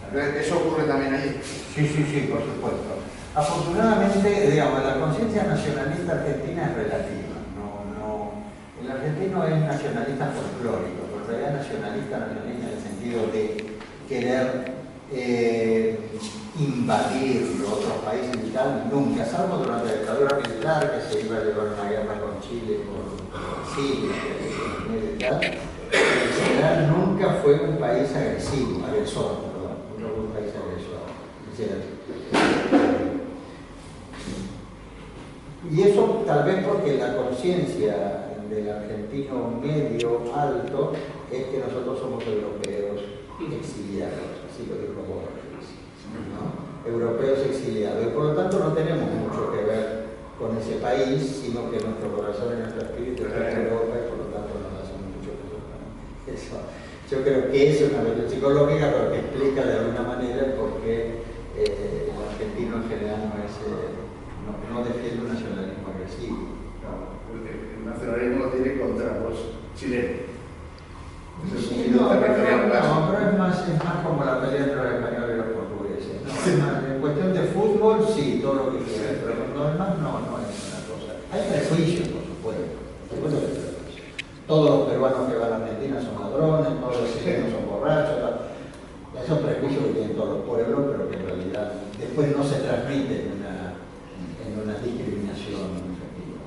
C: Entonces, ¿eso ocurre también allí?
B: Sí, por supuesto. Afortunadamente, digamos, la conciencia nacionalista argentina es relativa. El argentino es nacionalista folclórico, pero en realidad nacionalista en el sentido de querer invadir otros países y tal, nunca, salvo durante la dictadura militar, que se iba a llevar una guerra con Chile, con Brasil y tal. En general nunca fue un país agresor, perdón, nunca fue un país agresor. Y eso tal vez porque la conciencia del argentino medio alto es que nosotros somos europeos exiliados, así lo dijo Borges, ¿no? Europeos exiliados, y por lo tanto no tenemos mucho que ver con ese país, sino que nuestro corazón y nuestro espíritu está en Europa y por lo tanto nos hacemos mucho que eso. Yo creo que es una cuestión psicológica, pero que explica de alguna manera el por qué el argentino en general no defiende un nacionalismo agresivo.
E: No, porque el nacionalismo lo tiene contra los chilenos.
B: Sí, no, pero es más como la pelea entre los españoles y los portugueses. ¿No? Es más, en cuestión de fútbol, sí, todo lo que quieras, pero lo demás no es una cosa. Hay prejuicios, por supuesto. Todos los peruanos que van a Argentina son ladrones, todos los chilenos son borrachos. Esos prejuicios que tienen todos los pueblos, pero que en realidad después no se transmiten en una discriminación efectiva.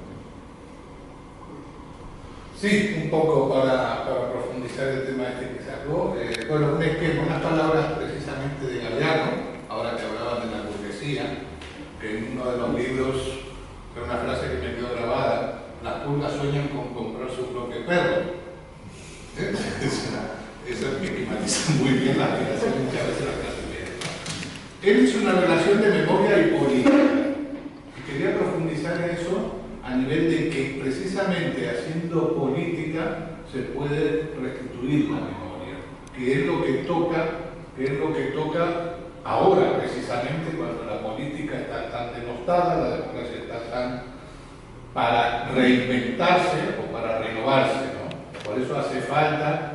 F: Sí, un poco para profundizar el tema este que se habló. Bueno, unas palabras precisamente de Galeano, ahora que hablaban de la burguesía, que en uno de los libros, fue una frase que me quedó grabada: las pulgas sueñan con comprar su propio perro. Eso es que esquematiza muy bien la relación muchas veces la clase media. Él hizo una relación de memoria y política. Y quería profundizar en eso a nivel de que precisamente haciendo política se puede restituir la memoria, que es lo que toca ahora precisamente, cuando la política está tan denostada, la democracia está tan para reinventarse o para renovarse, ¿no? Por eso hace falta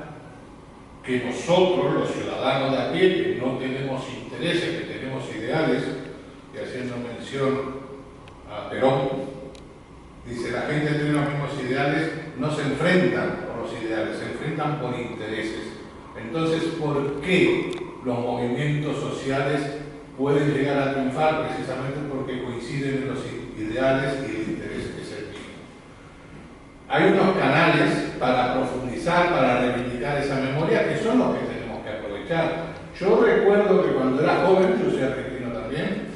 F: que nosotros, los ciudadanos de a pie, que no tenemos intereses, que tenemos ideales, y haciendo mención a Perón, dice: la gente tiene los mismos ideales, no se enfrentan por los ideales, se enfrentan por intereses. Entonces, ¿por qué los movimientos sociales pueden llegar a triunfar? Precisamente porque coinciden en los ideales y el interés que es el mismo. Hay unos canales para profundizar, para reivindicar esa memoria, que son los que tenemos que aprovechar. Yo recuerdo que cuando era joven, yo soy argentino también,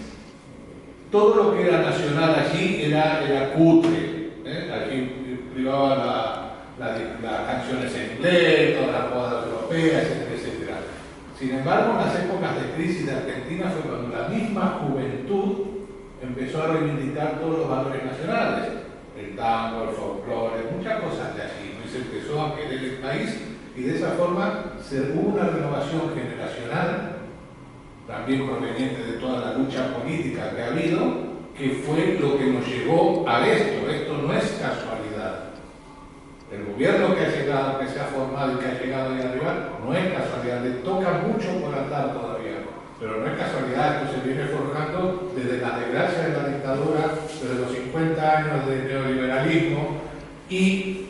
F: todo lo que era nacional allí era cutre. Allí privaba las canciones en inglés, todas las modas europeas, etcétera, etcétera. Sin embargo, en las épocas de crisis de Argentina fue cuando la misma juventud empezó a reivindicar todos los valores nacionales. El tango, el folclore, muchas cosas de allí. Se empezó a querer el país y de esa forma hubo una renovación generacional, también proveniente de toda la lucha política que ha habido, que fue lo que nos llevó a esto. Esto no es casualidad. El gobierno que ha llegado, que se ha formado y que ha llegado ahí arriba, no es casualidad. Le toca mucho por andar todavía, pero no es casualidad. Esto se viene forjando desde la desgracia de la dictadura, desde los 50 años de neoliberalismo, y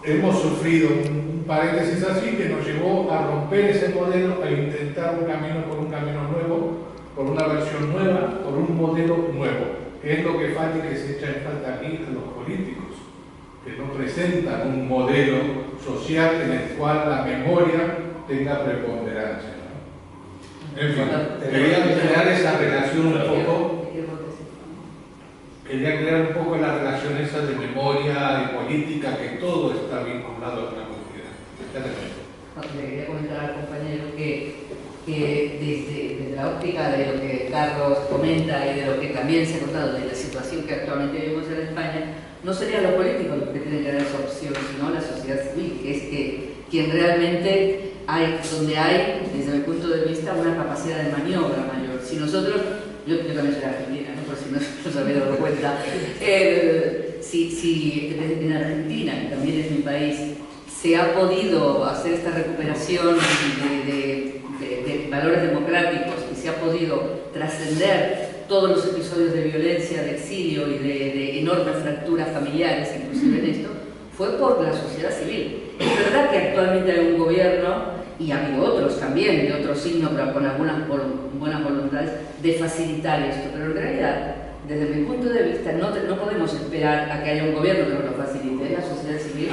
F: hemos sufrido un paréntesis así que nos llevó a romper ese modelo, a intentar un camino por un camino nuevo, por una versión nueva, por un modelo nuevo, que es lo que falta y que se echa en falta aquí a los políticos, que no presentan un modelo social en el cual la memoria tenga preponderancia, ¿no? En fin, quería crear esa relación un poco. Quería crear un poco la relación esa de memoria y política, que todo está vinculado a la comunidad.
G: Le quería comentar al compañero que desde la óptica de lo que Carlos comenta y de lo que también se ha contado de la situación que actualmente vivimos en España, no sería los políticos los que tienen que dar esa opción, sino la sociedad civil, que es quien realmente donde hay, desde mi punto de vista, una capacidad de maniobra mayor. Si nosotros, yo también soy argentina, ¿no? Por si no se había dado cuenta, si en Argentina, que también es mi país, se ha podido hacer esta recuperación de valores democráticos y se ha podido trascender todos los episodios de violencia, de exilio y de enormes fracturas familiares, inclusive en esto, fue por la sociedad civil. Es verdad que actualmente hay un gobierno, y ha habido otros también, de otro signo, pero con algunas buenas voluntades, de facilitar esto. Pero en realidad, desde mi punto de vista, no podemos esperar a que haya un gobierno que nos lo facilite. Es la sociedad civil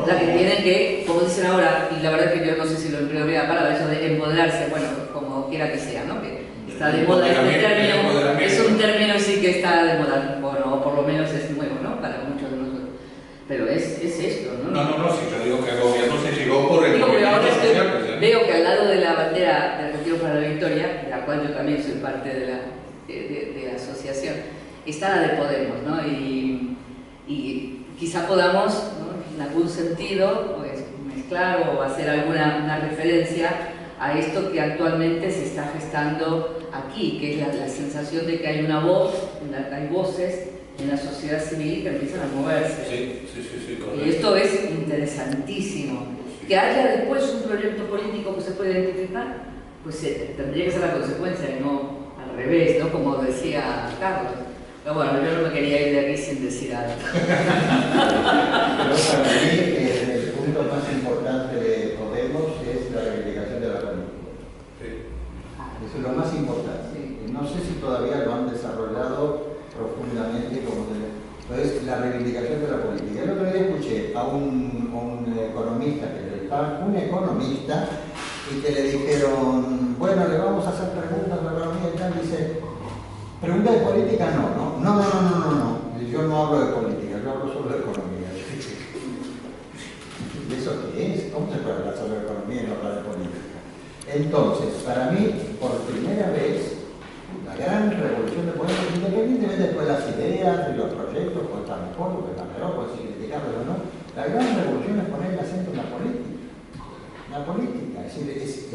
G: la que tiene que, como dicen ahora, y la verdad es que yo no sé si lo empleo bien la palabra, eso de empoderarse, bueno, como quiera que sea, ¿no? Que está de moda este término, es un término sí que está de moda, bueno, o por lo menos es nuevo, ¿no? Para muchos de nosotros. pero es esto, ¿no?
F: No, si yo digo que el gobierno se llegó por el
G: Digo, pero ahora
F: movimiento social.
G: veo que al lado de la bandera del Retiro para la Victoria, de la cual yo también soy parte de la asociación, está la de Podemos, ¿no? Y quizá podamos, ¿no?, en algún sentido, pues, mezclar o hacer alguna referencia a esto que actualmente se está gestando aquí, que es la sensación de que hay una voz, hay voces en la sociedad civil que empiezan a moverse.
F: Sí, correcto.
G: Y esto es interesantísimo. Que haya después un proyecto político que se pueda identificar, pues tendría que ser la consecuencia y no al revés, ¿no? Como decía Carlos. Pero bueno, yo no me quería ir de aquí sin decir algo.
B: Pero para mí el punto más importante de Podemos es la reivindicación de la política. Eso es lo más importante. No sé si todavía lo han desarrollado profundamente como debe. Entonces, la reivindicación de la política. El otro día escuché a un economista, un economista, y que le dijeron, bueno, le vamos a hacer preguntas a la economía y tal, dice, pregunta de política no. Yo no hablo de política, yo hablo solo de economía. ¿Y eso qué es? ¿Cómo se puede hablar sobre economía y no hablar de política? Entonces, para mí, por primera vez, la gran revolución de Podemos, independientemente después de las ideas y los proyectos, pues está mejor, porque está peor, puede ser criticarlo o no, la gran revolución es poner el acento en la política. La política, es decir,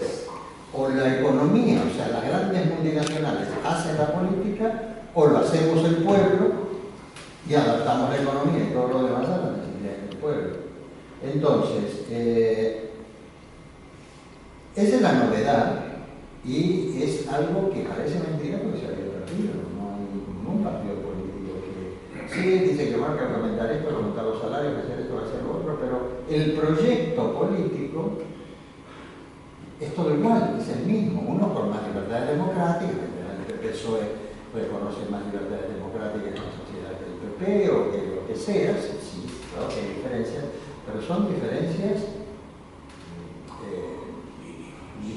B: o la economía, o sea, las grandes multinacionales hacen la política, o lo hacemos el pueblo y adaptamos la economía y todo lo demás a las necesidades del pueblo. Entonces, esa es la novedad. Y es algo que parece mentira porque se había perdido. No hay ningún partido político que sí dice que va a aumentar esto, aumentar los salarios, hacer esto, hacer lo otro, pero el proyecto político es todo igual, es el mismo. Uno por más libertades democráticas, el PSOE reconoce más libertades democráticas en la sociedad que el PP o que lo que sea, sí, claro que hay diferencias, pero son diferencias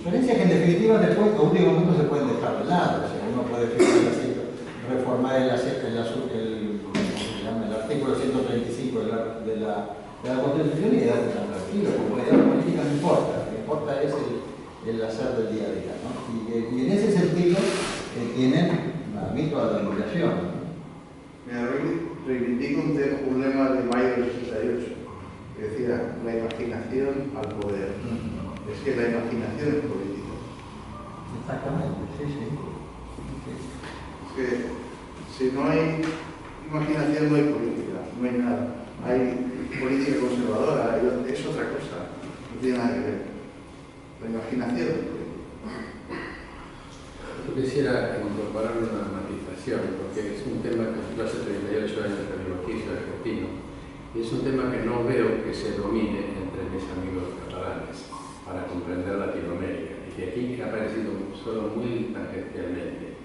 B: que en definitiva después a último momento se pueden dejar de lado. O sea, uno puede reformar el artículo 135 de la Constitución y darle tan tranquilo, porque la política no importa, lo que importa es el hacer del día a día, ¿no? Y en ese sentido tienen a mí toda la admiración, ¿no?
C: Mira, reivindico un lema de mayo del 68, que decía, la imaginación al poder. Es que la imaginación es política.
B: Exactamente, sí.
C: Es que si no hay imaginación no hay política, no hay nada. Hay política conservadora, es otra cosa, no tiene nada que ver. La imaginación es política.
H: Yo quisiera incorporar una matización, porque es un tema que yo hace 38 años que vivo aquí, soy argentino, y es un tema que no veo que se domine entre mis amigos catalanes para comprender Latinoamérica, y que aquí ha aparecido solo muy tangencialmente,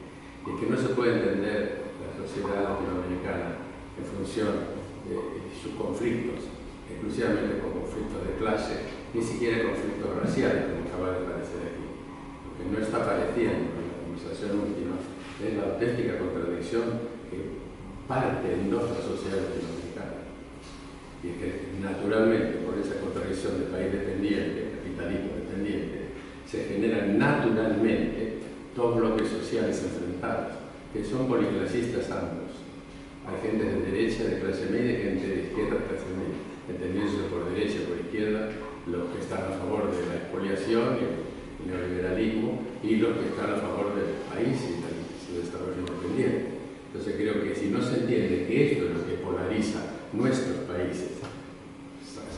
H: y que no se puede entender la sociedad latinoamericana en función de sus conflictos, exclusivamente con conflictos de clase, ni siquiera conflictos raciales, como acaba de parecer aquí. Lo que no está apareciendo en la conversación última es la auténtica contradicción que parte en dos la sociedad latinoamericana. Y es que naturalmente, por esa contradicción de país dependiente, capitalismo dependiente, se generan naturalmente dos bloques sociales enfrentados, que son policlasistas ambos. Hay gente de derecha, de clase media, y gente de izquierda, de clase media. Entendiéndose por derecha y por izquierda, los que están a favor de la expoliación y el neoliberalismo, y los que están a favor del país y de su desarrollo independiente. Entonces creo que si no se entiende que esto es lo que polariza nuestros países,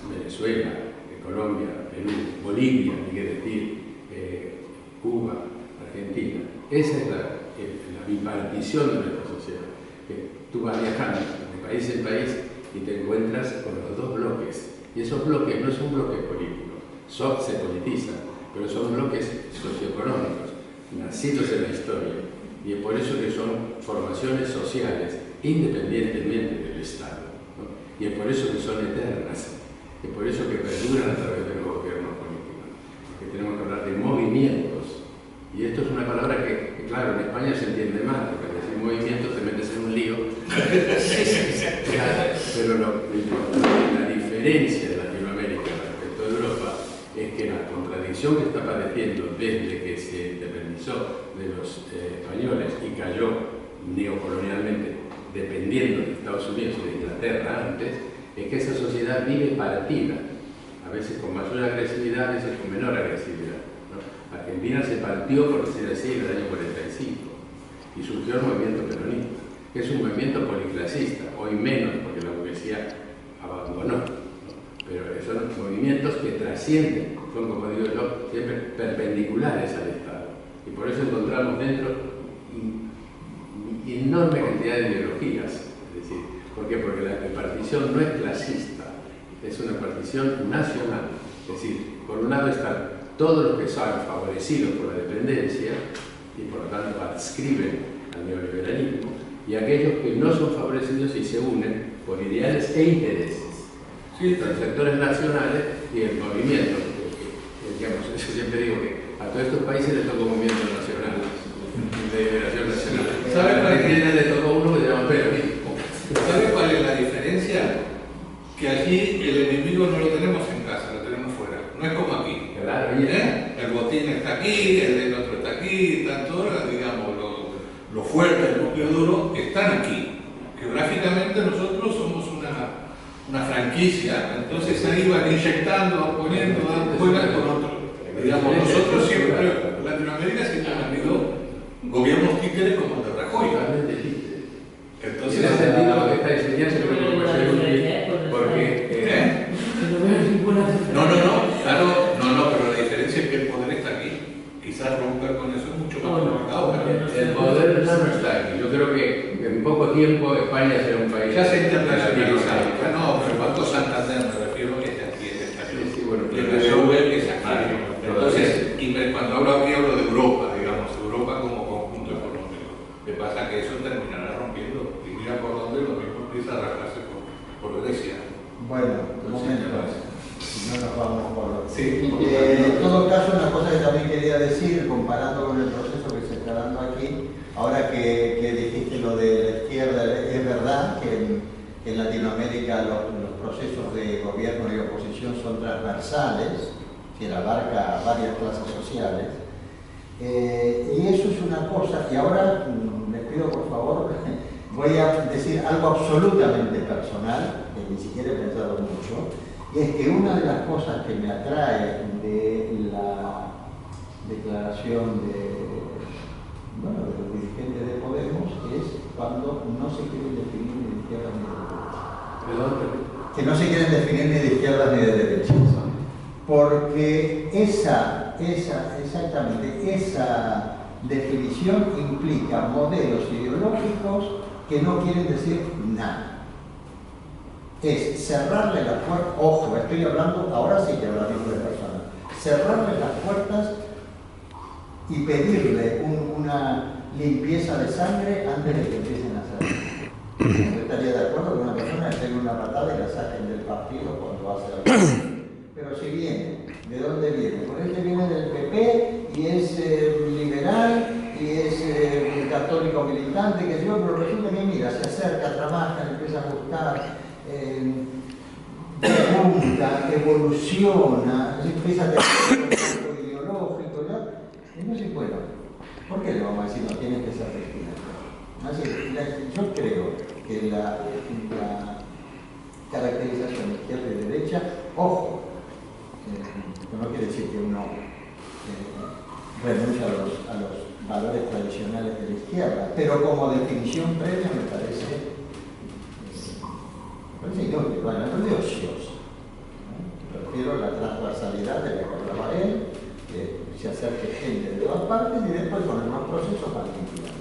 H: Venezuela, Colombia, Perú, Bolivia, hay que decir, Cuba, Argentina, esa es la bipartición de nuestra sociedad. Tú vas viajando de país en país y te encuentras con los dos bloques, y esos bloques no son bloques políticos, se politizan, pero son bloques socioeconómicos, nacidos en la historia, y es por eso que son formaciones sociales independientemente del Estado, ¿no? Y es por eso que son eternas, es por eso que perduran a través de los gobiernos políticos, que tenemos que hablar de movimientos, y esto es una palabra que claro, en España se entiende mal, porque al decir movimiento te metes en un lío, pero lo importante que la contradicción que está padeciendo desde que se independizó de los españoles y cayó neocolonialmente, dependiendo de Estados Unidos y de Inglaterra antes, es que esa sociedad vive partida, a veces con mayor agresividad, a veces con menor agresividad, ¿no? Argentina se partió, por decir así, en el año 45 y surgió el movimiento peronista, que es un movimiento policlasista, hoy menos porque la burguesía abandonó, ¿no? Pero son movimientos que trascienden, son, como digo yo, siempre perpendiculares al Estado, y por eso encontramos dentro enorme cantidad de ideologías, es decir, ¿por qué? Porque la partición no es clasista, es una partición nacional, es decir, por un lado están todos los que son favorecidos por la dependencia y por lo tanto adscriben al neoliberalismo, y aquellos que no son favorecidos y se unen por ideales e intereses. Sí, los sectores nacionales y el movimiento, digamos, yo siempre digo que a todos estos países les toca un movimiento nacional, de liberación nacional.
F: ¿Sabe cuál
H: es? Le tocó uno que se llama peronismo.
F: ¿Sabe cuál es la diferencia? Que aquí el enemigo no lo tenemos en casa, lo tenemos fuera. No es como aquí.
H: Claro,
F: El botín está aquí, el otro está aquí, tanto, digamos, lo fuerte, el núcleo duro, están aquí. Geográficamente nosotros somos una franquicia, entonces ahí van inyectando, poniendo, juegan con otro. Digamos, nosotros siempre, Latinoamérica siempre ha habido gobiernos títeres como el de Rajoy. Entonces,
H: en ese sentido, lo que está enseñando creo que puede ser útil, porque...
F: No, pero la diferencia es que el poder está aquí. Quizás romper con eso es mucho más complicado.
H: El poder no está aquí. Yo creo que en poco tiempo España será un país...
F: Ya se internacionaliza. No, pero el Banco Santander, me refiero, que es aquí, es aquí.
H: Sí, bueno,
F: el BBV que es aquí. Entonces, cuando hablo aquí, hablo de Europa, digamos, Europa como conjunto económico. ¿Qué pasa? Que eso terminará rompiendo. Y mira por dónde lo mismo empieza a arrastrarse por Grecia.
B: Bueno, un momento. Si no nos vamos por lo...
F: Sí.
B: En todo caso, una cosa que también quería decir, comparando con el proceso que se está dando aquí, ahora que dijiste lo de la izquierda, es verdad que en Latinoamérica los procesos de gobierno y oposición son transversales, que abarca varias clases sociales, y eso es una cosa, y ahora les pido por favor, voy a decir algo absolutamente personal, que ni siquiera he pensado mucho, y es que una de las cosas que me atrae de la declaración de los dirigentes de Podemos es cuando no se quieren definir ni de izquierdas ni de derechas. Que no se quieren definir ni de izquierdas ni de derechas. Porque exactamente esa definición implica modelos ideológicos que no quieren decir nada. Es cerrarle las puertas, ojo, estoy hablando, ahora sí que hablando de personas, cerrarle las puertas y pedirle una limpieza de sangre antes de que empiecen a hacer. Yo estaría de acuerdo con una persona que tenga una patada y la saquen del partido cuando hace algo. Pero si viene, ¿de dónde viene? Por este viene del PP y es liberal y es católico militante, que yo, pero resulta que mira, se acerca, trabaja, empieza a gustar. Pregunta, evoluciona, empieza a tener un punto ideológico, ¿no? Entonces, bueno, ¿por qué le vamos a decir no tienen que ser discriminatorios? Yo creo que la caracterización de izquierda y derecha, ojo, no quiere decir que uno renuncia a los valores tradicionales de la izquierda, pero como definición previa me parece inútil, bueno, me parece ocioso. Prefiero la transversalidad de la que hablaba él, que se acerque gente de todas partes y después con el más proceso particulares.